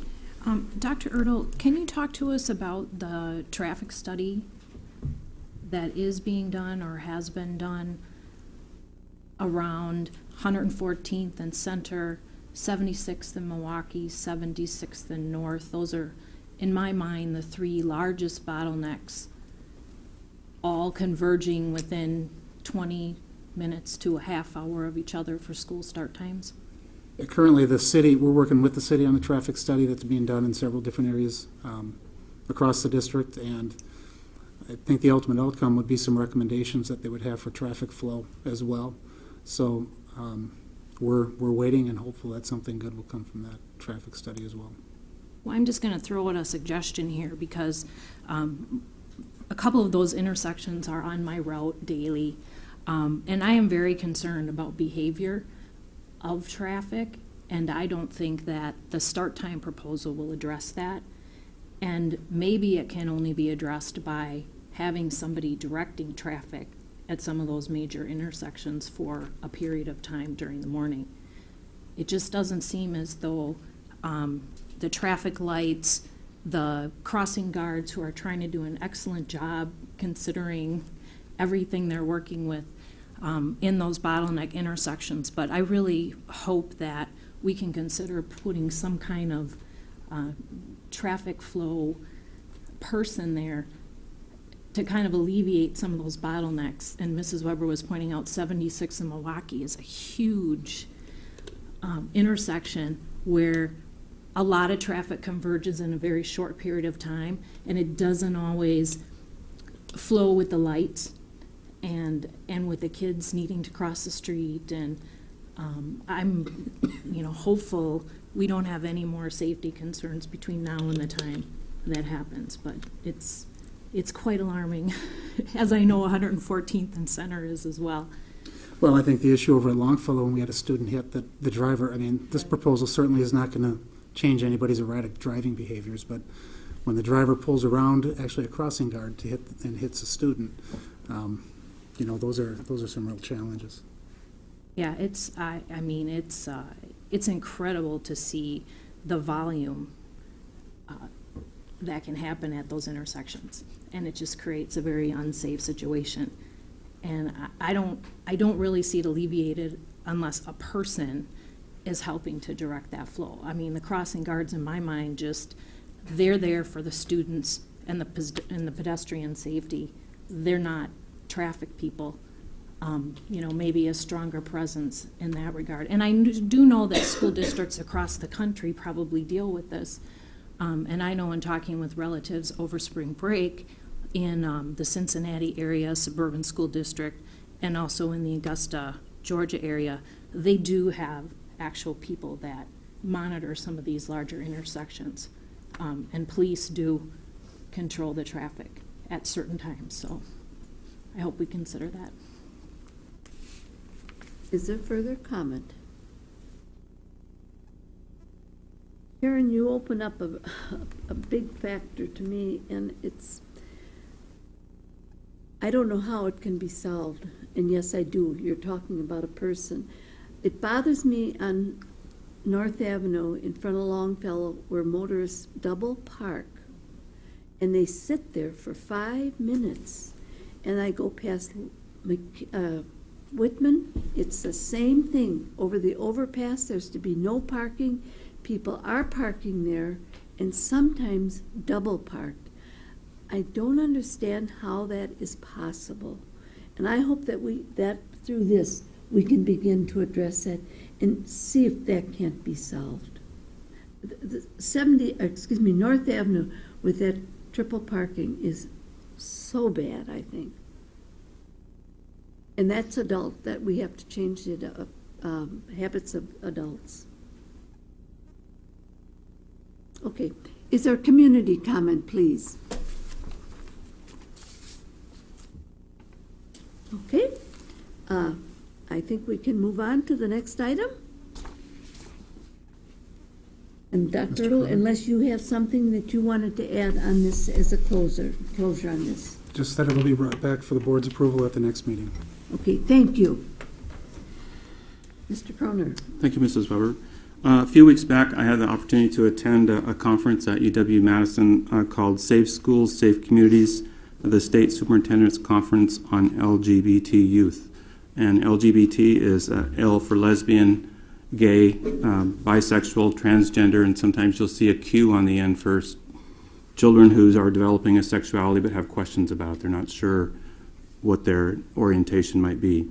Dr. Ertl, can you talk to us about the traffic study that is being done or has been done around 114th and Center, 76th and Milwaukee, 76th and North? Those are, in my mind, the three largest bottlenecks, all converging within 20 minutes to a half hour of each other for school start times. Currently, we're working with the city on a traffic study that's being done in several different areas across the district, and I think the ultimate outcome would be some recommendations that they would have for traffic flow as well. So we're waiting and hopeful that something good will come from that traffic study as well. Well, I'm just going to throw out a suggestion here because a couple of those intersections are on my route daily, and I am very concerned about behavior of traffic, and I don't think that the start time proposal will address that. And maybe it can only be addressed by having somebody directing traffic at some of those major intersections for a period of time during the morning. It just doesn't seem as though the traffic lights, the crossing guards who are trying to do an excellent job considering everything they're working with in those bottleneck intersections. But I really hope that we can consider putting some kind of traffic flow person there to kind of alleviate some of those bottlenecks. And Mrs. Weber was pointing out 76 in Milwaukee is a huge intersection where a lot of traffic converges in a very short period of time, and it doesn't always flow with the lights and with the kids needing to cross the street. And I'm hopeful we don't have any more safety concerns between now and the time that happens, but it's quite alarming, as I know 114th and Center is as well. Well, I think the issue over at Longfellow, when we had a student hit the driver, this proposal certainly is not going to change anybody's erratic driving behaviors, but when the driver pulls around actually a crossing guard to hits a student, those are some real challenges. Yeah, it's incredible to see the volume that can happen at those intersections, and it just creates a very unsafe situation. And I don't really see it alleviated unless a person is helping to direct that flow. I mean, the crossing guards, in my mind, they're there for the students and the pedestrian safety. They're not traffic people. Maybe a stronger presence in that regard. And I do know that school districts across the country probably deal with this. And I know in talking with relatives over spring break, in the Cincinnati area suburban school district and also in the Augusta, Georgia area, they do have actual people that monitor some of these larger intersections. And police do control the traffic at certain times, so I hope we consider that. Is there further comment? Karen, you open up a big factor to me, and I don't know how it can be solved, and yes, I do. You're talking about a person. It bothers me on North Avenue in front of Longfellow where motorists double park, and they sit there for 5 minutes, and I go past Whitman. It's the same thing. Over the overpass, there's to be no parking. People are parking there, and sometimes double parked. I don't understand how that is possible, and I hope that through this we can begin to address that and see if that can't be solved. North Avenue with that triple parking is so bad, I think. And that's adult, that we have to change the habits of adults. Okay, is there community comment, please? Okay, I think we can move on to the next item. And Dr. Earl, unless you have something that you wanted to add on this as a closure on this. Just that it'll be brought back for the board's approval at the next meeting. Okay, thank you. Mr. Croner. Thank you, Mrs. Weber. A few weeks back, I had the opportunity to attend a conference at UW-Madison called Safe Schools, Safe Communities, the State Superintendent's Conference on LGBT Youth. And LGBT is L for lesbian, gay, bisexual, transgender, and sometimes you'll see a Q on the end for children who are developing a sexuality but have questions about it. They're not sure what their orientation might be.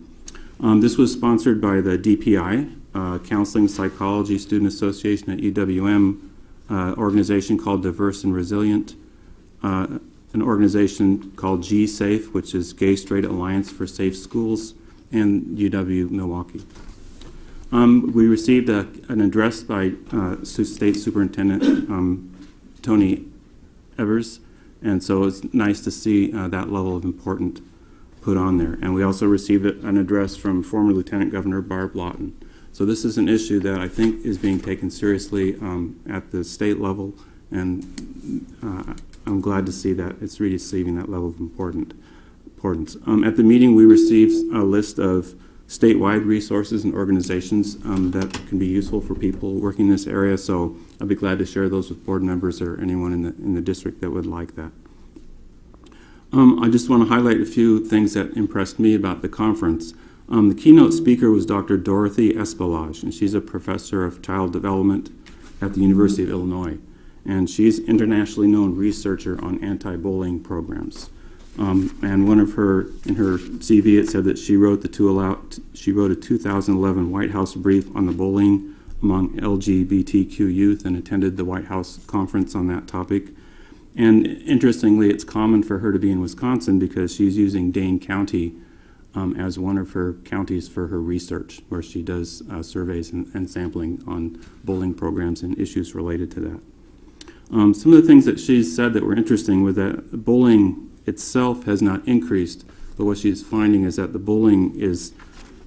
This was sponsored by the DPI, Counseling Psychology Student Association at UWM, organization called Diverse and Resilient, an organization called G-SAFE, which is Gay Straight Alliance for Safe Schools, and UW-Milwaukee. We received an address by State Superintendent Tony Evers, and so it's nice to see that level of importance put on there. And we also received an address from former Lieutenant Governor Barb Lawton. So this is an issue that I think is being taken seriously at the state level, and I'm glad to see that it's receiving that level of importance. At the meeting, we received a list of statewide resources and organizations that can be useful for people working in this area, so I'll be glad to share those with board members or anyone in the district that would like that. I just want to highlight a few things that impressed me about the conference. The keynote speaker was Dr. Dorothy Espelage, and she's a professor of child development at the University of Illinois. And she's an internationally known researcher on anti-bullying programs. And in her CV, it said that she wrote a 2011 White House brief on the bullying among LGBTQ youth and attended the White House conference on that topic. And interestingly, it's common for her to be in Wisconsin because she's using Dane County as one of her counties for her research, where she does surveys and sampling on bullying programs and issues related to that. Some of the things that she said that were interesting were that bullying itself has not increased, but what she's finding is that the bullying is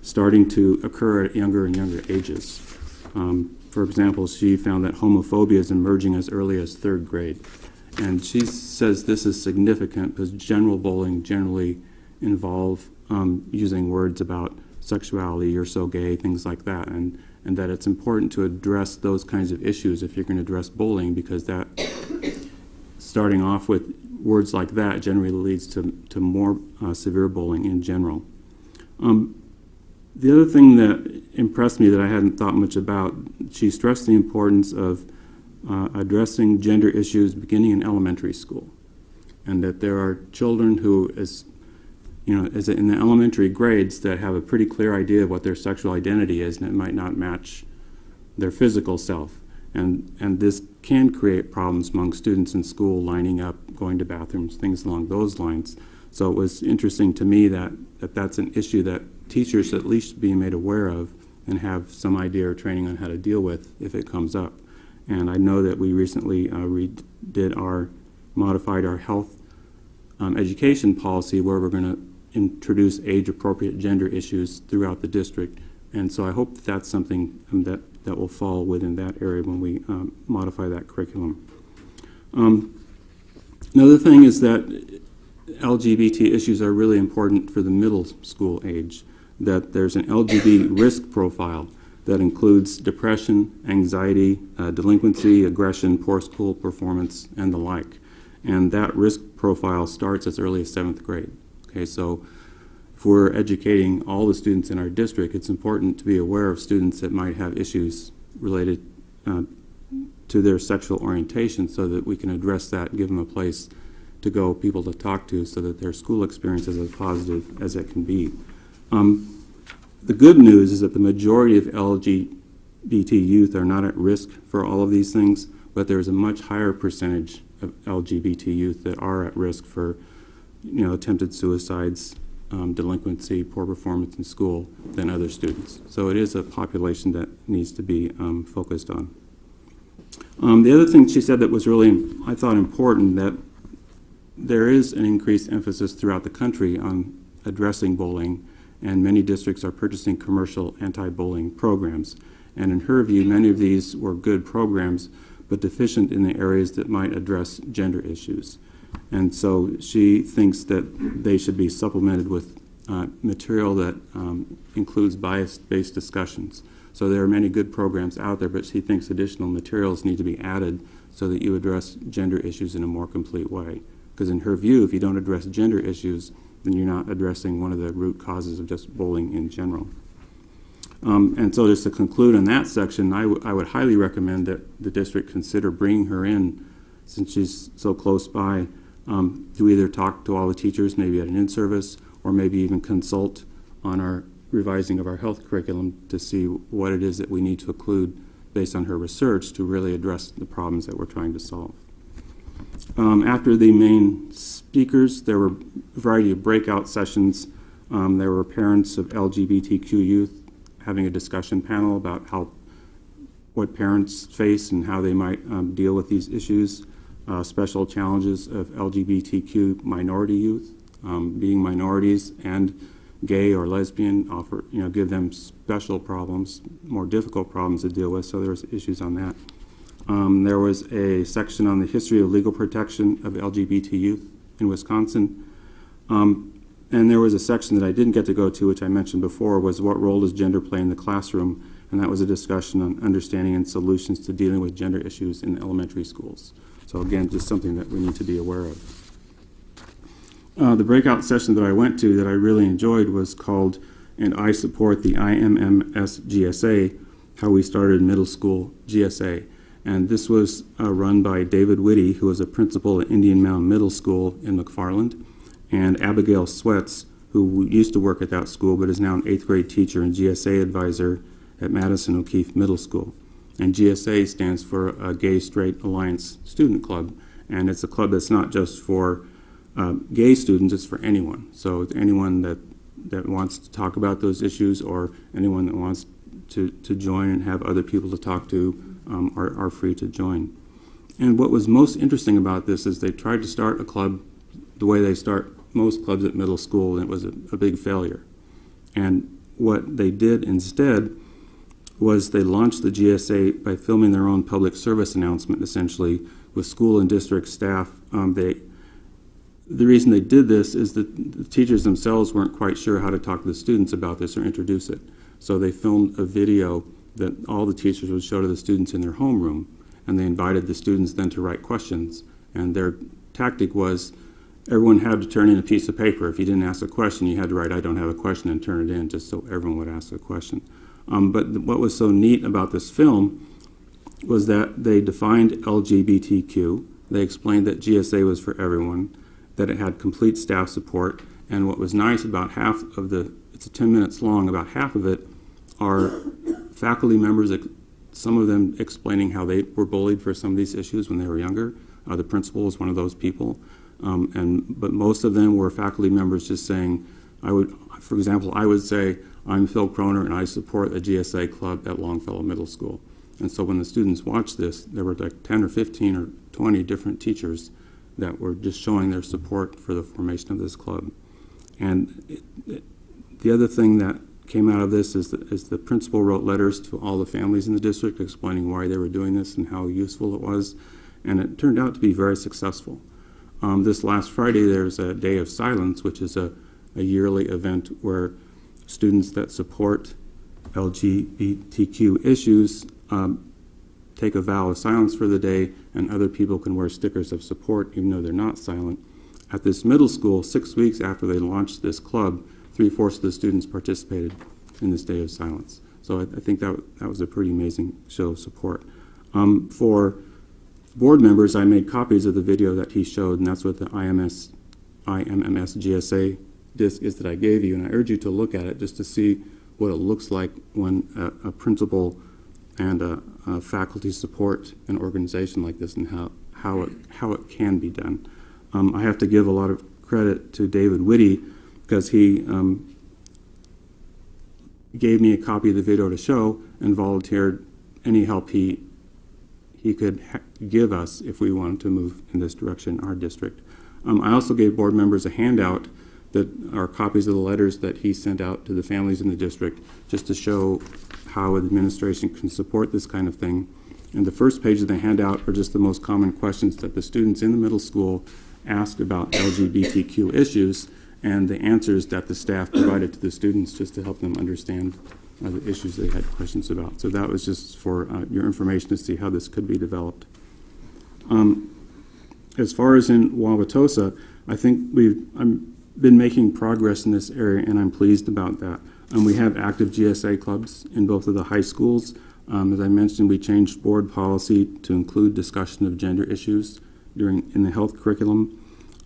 starting to occur at younger and younger ages. For example, she found that homophobia is emerging as early as 3rd grade. And she says this is significant because general bullying generally involve using words about sexuality, you're so gay, things like that, and that it's important to address those kinds of issues if you're going to address bullying, because that starting off with words like that generally leads to more severe bullying in general. The other thing that impressed me that I hadn't thought much about, she stressed the importance of addressing gender issues beginning in elementary school, and that there are children who, as in the elementary grades, that have a pretty clear idea of what their sexual identity is, and it might not match their physical self. And this can create problems among students in school, lining up, going to bathrooms, things along those lines. So it was interesting to me that that's an issue that teachers at least be made aware of and have some idea or training on how to deal with if it comes up. And I know that we recently modified our health education policy where we're going to introduce age-appropriate gender issues throughout the district. And so I hope that that's something that will fall within that area when we modify that curriculum. Another thing is that LGBT issues are really important for the middle school age, that there's an LGBT risk profile that includes depression, anxiety, delinquency, aggression, poor school performance, and the like. And that risk profile starts as early as 7th grade. Okay, so if we're educating all the students in our district, it's important to be aware of students that might have issues related to their sexual orientation so that we can address that, give them a place to go, people to talk to, so that their school experience is as positive as it can be. The good news is that the majority of LGBT youth are not at risk for all of these things, but there's a much higher percentage of LGBT youth that are at risk for, attempted suicides, delinquency, poor performance in school than other students. So it is a population that needs to be focused on. The other thing she said that was really, I thought, important, that there is an increased emphasis throughout the country on addressing bullying, and many districts are purchasing commercial anti-bullying programs. And in her view, many of these were good programs, but deficient in the areas that might address gender issues. And so she thinks that they should be supplemented with material that includes bias-based discussions. So there are many good programs out there, but she thinks additional materials need to be added so that you address gender issues in a more complete way. Because in her view, if you don't address gender issues, then you're not addressing one of the root causes of just bullying in general. And so just to conclude on that section, I would highly recommend that the district consider bringing her in, since she's so close by, to either talk to all the teachers, maybe at an in-service, or maybe even consult on our revising of our health curriculum to see what it is that we need to include based on her research to really address the problems that we're trying to solve. After the main speakers, there were a variety of breakout sessions. There were parents of LGBTQ youth having a discussion panel about what parents face and how they might deal with these issues. Special challenges of LGBTQ minority youth, being minorities and gay or lesbian, give them special problems, more difficult problems to deal with. So there was issues on that. There was a section on the history of legal protection of LGBT youth in Wisconsin. And there was a section that I didn't get to go to, which I mentioned before, was what role does gender play in the classroom? And that was a discussion on understanding and solutions to dealing with gender issues in elementary schools. So again, just something that we need to be aware of. The breakout session that I went to that I really enjoyed was called "And I Support the IMMS GSA, How We Started Middle School GSA." And this was run by David Whitty, who was a principal at Indian Mound Middle School in McFarland, and Abigail Sweats, who used to work at that school but is now an 8th grade teacher and GSA advisor at Madison O'Keefe Middle School. And GSA stands for Gay Straight Alliance Student Club, and it's a club that's not just for gay students, it's for anyone. So anyone that wants to talk about those issues, or anyone that wants to join and have other people to talk to are free to join. And what was most interesting about this is they tried to start a club the way they start most clubs at middle school, and it was a big failure. And what they did instead was they launched the GSA by filming their own public service announcement, essentially, with school and district staff. The reason they did this is that the teachers themselves weren't quite sure how to talk to the students about this or introduce it. So they filmed a video that all the teachers would show to the students in their homeroom, and they invited the students then to write questions. And their tactic was everyone had to turn in a piece of paper. If you didn't ask a question, you had to write, "I don't have a question," and turn it in just so everyone would ask a question. But what was so neat about this film was that they defined LGBTQ. They explained that GSA was for everyone, that it had complete staff support, and what was nice about half of it's 10 minutes long, about half of it are faculty members some of them explaining how they were bullied for some of these issues when they were younger. The principal was one of those people. But most of them were faculty members just saying, for example, I would say, I'm Phil Croner and I support a GSA club at Longfellow Middle School. And so when the students watched this, there were like 10 or 15 or 20 different teachers that were just showing their support for the formation of this club. And the other thing that came out of this is the principal wrote letters to all the families in the district explaining why they were doing this and how useful it was. And it turned out to be very successful. This last Friday, there's a Day of Silence, which is a yearly event where students that support LGBTQ issues take a vow of silence for the day, and other people can wear stickers of support even though they're not silent. At this middle school, 6 weeks after they launched this club, 3/4 of the students participated in this Day of Silence. So I think that was a pretty amazing show of support. For board members, I made copies of the video that he showed, and that's what the IMMS GSA disc is that I gave you, and I urge you to look at it just to see what it looks like when a principal and a faculty support an organization like this and how it can be done. I have to give a lot of credit to David Whitty because he gave me a copy of the video to show and volunteered any help he could give us if we wanted to move in this direction in our district. I also gave board members a handout that are copies of the letters that he sent out to the families in the district just to show how administration can support this kind of thing. And the first page of the handout are just the most common questions that the students in the middle school asked about LGBTQ issues and the answers that the staff provided to the students just to help them understand the issues they had questions about. So that was just for your information to see how this could be developed. As far as in Wauwatosa, I think we've been making progress in this area, and I'm pleased about that. We have active GSA clubs in both of the high schools. As I mentioned, we changed board policy to include discussion of gender issues in the health curriculum.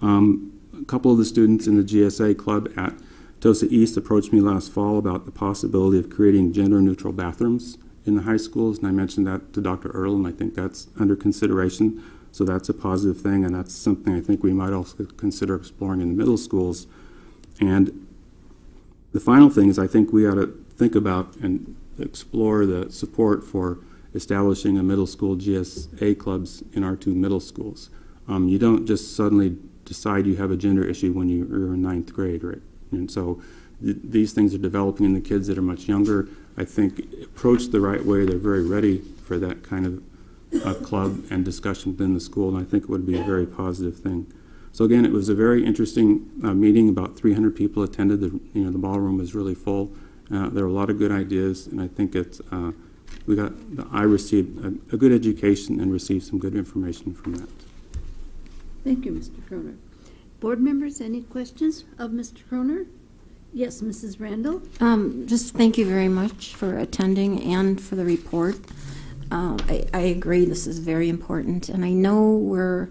A couple of the students in the GSA club at Tosa East approached me last fall about the possibility of creating gender-neutral bathrooms in the high schools, and I mentioned that to Dr. Earl, and I think that's under consideration. So that's a positive thing, and that's something I think we might also consider exploring in the middle schools. And the final thing is I think we ought to think about and explore the support for establishing a middle school GSA clubs in our 2 middle schools. You don't just suddenly decide you have a gender issue when you're in 9th grade, right? And so these things are developing in the kids that are much younger. I think approached the right way, they're very ready for that kind of club and discussion within the school, and I think it would be a very positive thing. So again, it was a very interesting meeting. About 300 people attended. The ballroom was really full. There were a lot of good ideas, and I think I received a good education and received some good information from that. Thank you, Mr. Croner. Board members, any questions of Mr. Croner? Yes, Mrs. Randall? Just thank you very much for attending and for the report. I agree, this is very important, and I know we're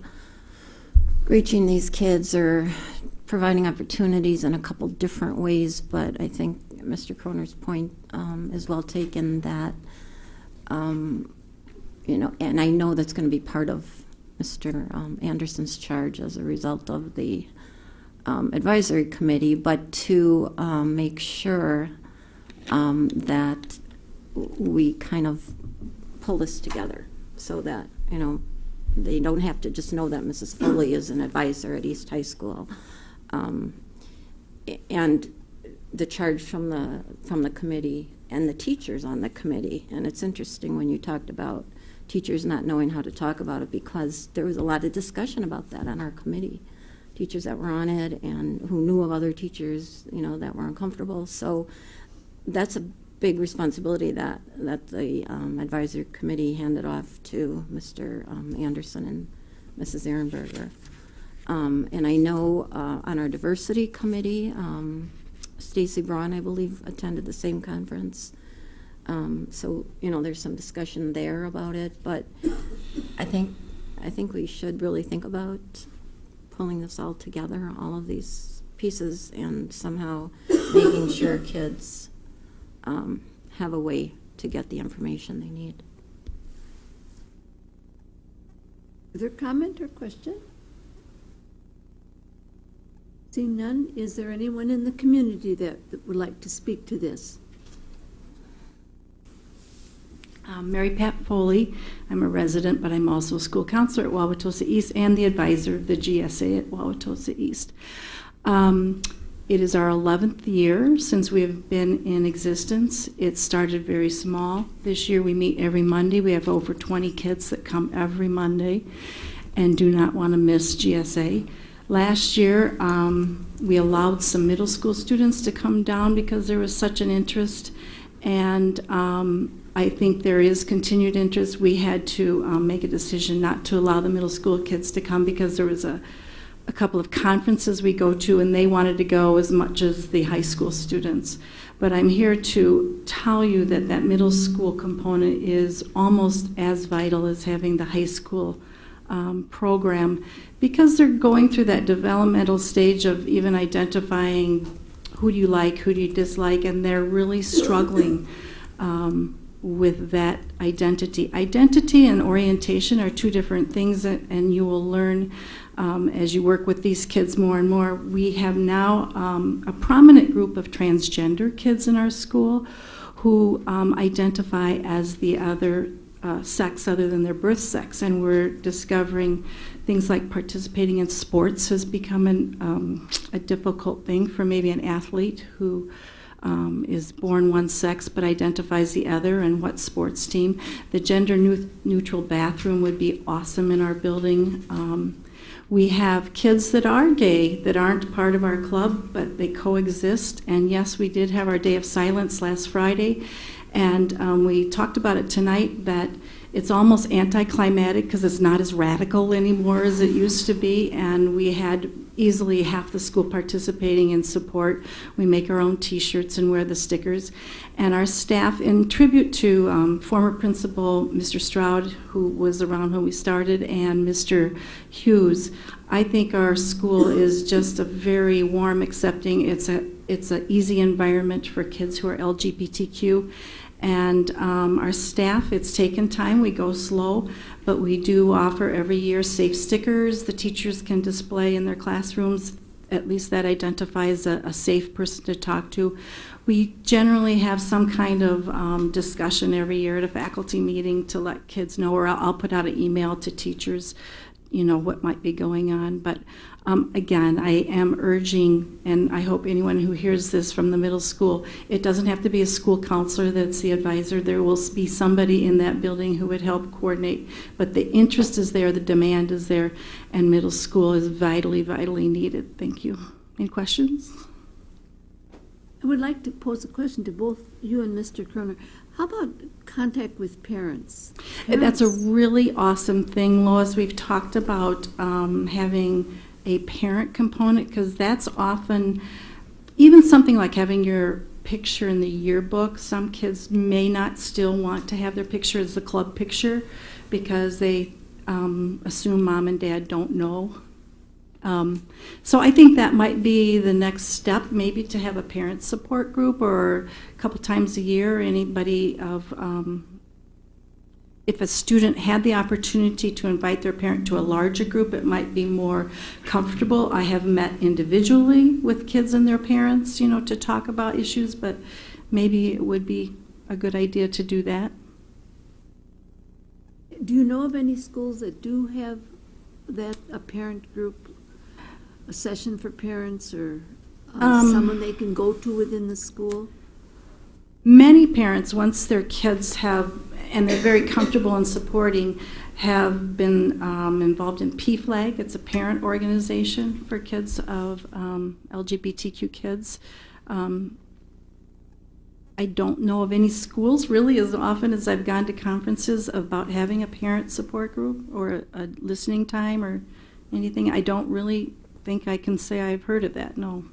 reaching these kids or providing opportunities in a couple different ways, but I think Mr. Croner's point is well taken that, and I know that's going to be part of Mr. Anderson's charge as a result of the advisory committee, but to make sure that we kind of pull this together so that, they don't have to just know that Mrs. Foley is an advisor at East High School. And the charge from the committee and the teachers on the committee. And it's interesting when you talked about teachers not knowing how to talk about it, because there was a lot of discussion about that on our committee. Teachers that were on it and who knew of other teachers, that were uncomfortable. So that's a big responsibility that the advisory committee handed off to Mr. Anderson and Mrs. Ehrenberger. And I know on our diversity committee, Stacy Braun, I believe, attended the same conference. So there's some discussion there about it, but I think we should really think about pulling this all together, all of these pieces, and somehow making sure kids have a way to get the information they need. Further comment or question? Seeing none, is there anyone in the community that would like to speak to this? Mary Pat Foley. I'm a resident, but I'm also a school counselor at Wauwatosa East and the advisor of the GSA at Wauwatosa East. It is our 11th year since we have been in existence. It started very small. This year we meet every Monday. We have over 20 kids that come every Monday and do not want to miss GSA. Last year, we allowed some middle school students to come down because there was such an interest, and I think there is continued interest. We had to make a decision not to allow the middle school kids to come because there was a couple of conferences we go to, and they wanted to go as much as the high school students. But I'm here to tell you that that middle school component is almost as vital as having the high school program, because they're going through that developmental stage of even identifying who do you like, who do you dislike, and they're really struggling with that identity. Identity and orientation are two different things, and you will learn as you work with these kids more and more. We have now a prominent group of transgender kids in our school who identify as the other sex other than their birth sex, and we're discovering things like participating in sports has become a difficult thing for maybe an athlete who is born one sex but identifies the other, and what sports team. The gender neutral bathroom would be awesome in our building. We have kids that are gay that aren't part of our club, but they coexist. And yes, we did have our day of silence last Friday, and we talked about it tonight, that it's almost anticlimactic because it's not as radical anymore as it used to be, and we had easily half the school participating in support. We make our own t-shirts and wear the stickers. And our staff, in tribute to former principal Mr. Stroud, who was around when we started, and Mr. Hughes, I think our school is just a very warm, accepting, it's an easy environment for kids who are LGBTQ. And our staff, it's taken time, we go slow, but we do offer every year safe stickers the teachers can display in their classrooms. At least that identifies a safe person to talk to. We generally have some kind of discussion every year at a faculty meeting to let kids know, or I'll put out an email to teachers, you know, what might be going on. But again, I am urging, and I hope anyone who hears this from the middle school, it doesn't have to be a school counselor that's the advisor. There will be somebody in that building who would help coordinate. But the interest is there, the demand is there, and middle school is vitally, vitally needed. Thank you. Any questions? I would like to pose a question to both you and Mr. Kroner. How about contact with parents? That's a really awesome thing, Lois. We've talked about having a parent component, because that's often, even something like having your picture in the yearbook, some kids may not still want to have their picture as the club picture because they assume mom and dad don't know. So I think that might be the next step, maybe to have a parent support group, or a couple times a year, anybody of, if a student had the opportunity to invite their parent to a larger group, it might be more comfortable. I have met individually with kids and their parents, you know, to talk about issues, but maybe it would be a good idea to do that. Do you know of any schools that do have that, a parent group, a session for parents, or someone they can go to within the school? Many parents, once their kids have, and they're very comfortable in supporting, have been involved in PFLAG. It's a parent organization for kids of LGBTQ kids. I don't know of any schools, really, as often as I've gone to conferences, about having a parent support group or a listening time or anything. I don't really think I can say I've heard of that, no.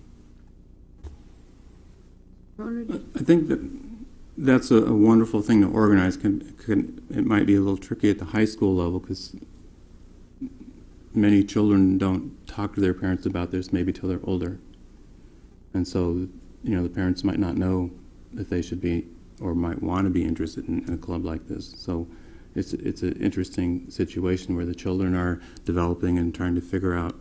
I think that's a wonderful thing to organize. It might be a little tricky at the high school level because many children don't talk to their parents about this maybe till they're older. And so, you know, the parents might not know that they should be or might want to be interested in a club like this. So it's an interesting situation where the children are developing and trying to figure out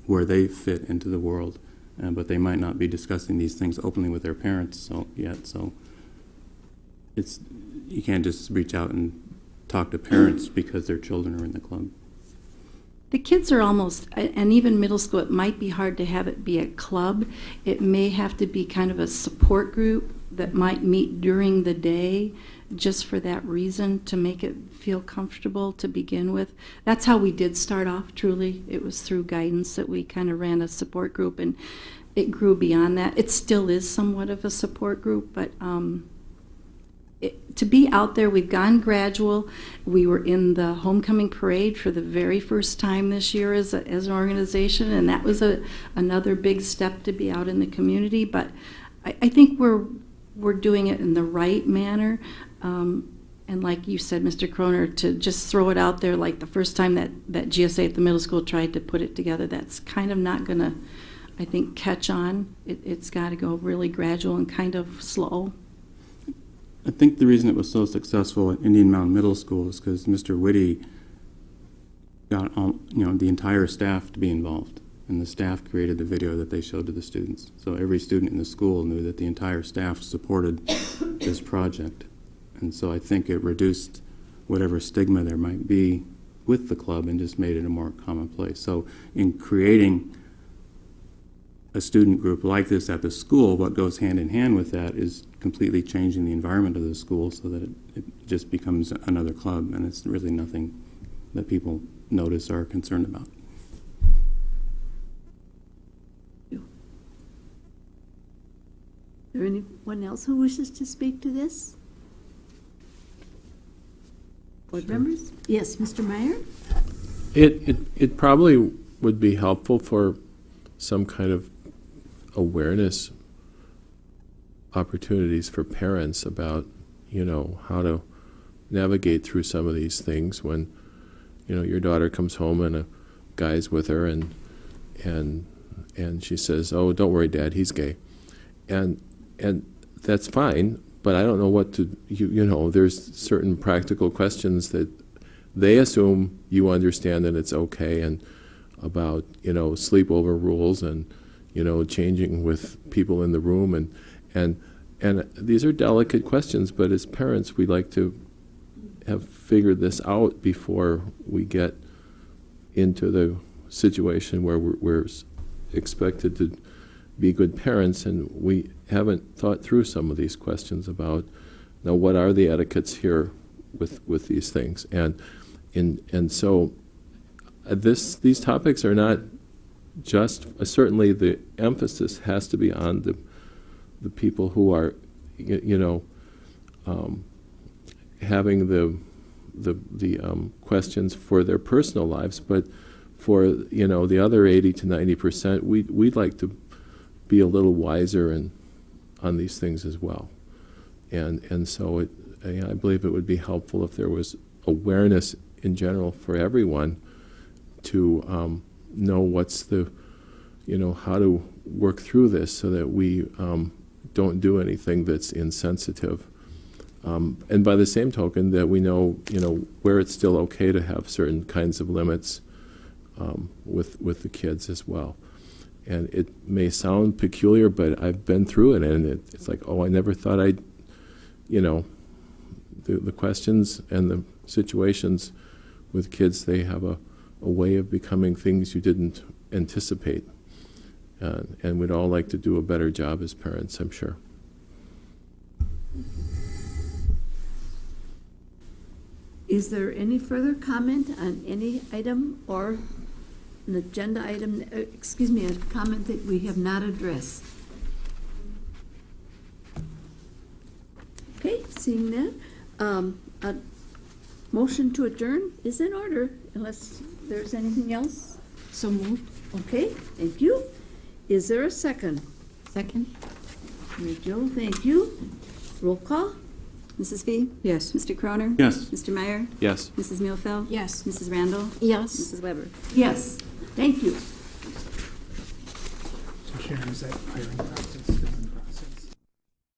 where they fit into the world, but they might not be discussing these things openly with their parents yet. So you can't just reach out and talk to parents because their children are in the club. The kids are almost, and even middle school, it might be hard to have it be a club. It may have to be kind of a support group that might meet during the day just for that reason, to make it feel comfortable to begin with. That's how we did start off, truly. It was through guidance that we kind of ran a support group, and it grew beyond that. It still is somewhat of a support group, but to be out there, we've gone gradual. We were in the homecoming parade for the very first time this year as an organization, and that was another big step to be out in the community. But I think we're doing it in the right manner. And like you said, Mr. Kroner, to just throw it out there like the first time that GSA at the middle school tried to put it together, that's kind of not going to, I think, catch on. It's got to go really gradual and kind of slow. I think the reason it was so successful at Indian Mountain Middle School is because Mr. Whitty got the entire staff to be involved, and the staff created the video that they showed to the students. So every student in the school knew that the entire staff supported this project, and so I think it reduced whatever stigma there might be with the club and just made it a more commonplace. So in creating a student group like this at the school, what goes hand in hand with that is completely changing the environment of the school so that it just becomes another club, and it's really nothing that people notice or are concerned about. Is there anyone else who wishes to speak to this? Board members? Yes, Mr. Meyer? It probably would be helpful for some kind of awareness opportunities for parents about, how to navigate through some of these things when, your daughter comes home and a guy's with her and she says, "Oh, don't worry, Dad, he's gay." And that's fine, but I don't know what to, there's certain practical questions that they assume you understand that it's okay, and about, sleepover rules and, changing with people in the room, and these are delicate questions, but as parents, we like to have figured this out before we get into the situation where we're expected to be good parents, and we haven't thought through some of these questions about, now, what are the etiquettes here with these things, and so these topics are not just, certainly the emphasis has to be on the people who are, having the questions for their personal lives, but for, the other 80 to 90%, we'd like to be a little wiser on these things as well. And so I believe it would be helpful if there was awareness in general for everyone to know what's the, how to work through this so that we don't do anything that's insensitive. And by the same token, that we know, where it's still okay to have certain kinds of limits with the kids as well. And it may sound peculiar, but I've been through it, and it's like, oh, I never thought I'd, the questions and the situations with kids, they have a way of becoming things you didn't anticipate. And we'd all like to do a better job as parents, I'm sure. Is there any further comment on any item or an agenda item, a comment that we have not addressed? Okay, seeing that, a motion to adjourn is in order, unless there's anything else. So moved. Okay, thank you. Is there a second? Second? Mary Jo, thank you. Roll call? Mrs. Fee? Yes. Mr. Kroner? Yes. Mr. Meyer? Yes. Mrs. Muehlfeld? Yes. Mrs. Randall? Yes. Mrs. Weber? Yes, thank you. So Sharon, is that hiring process?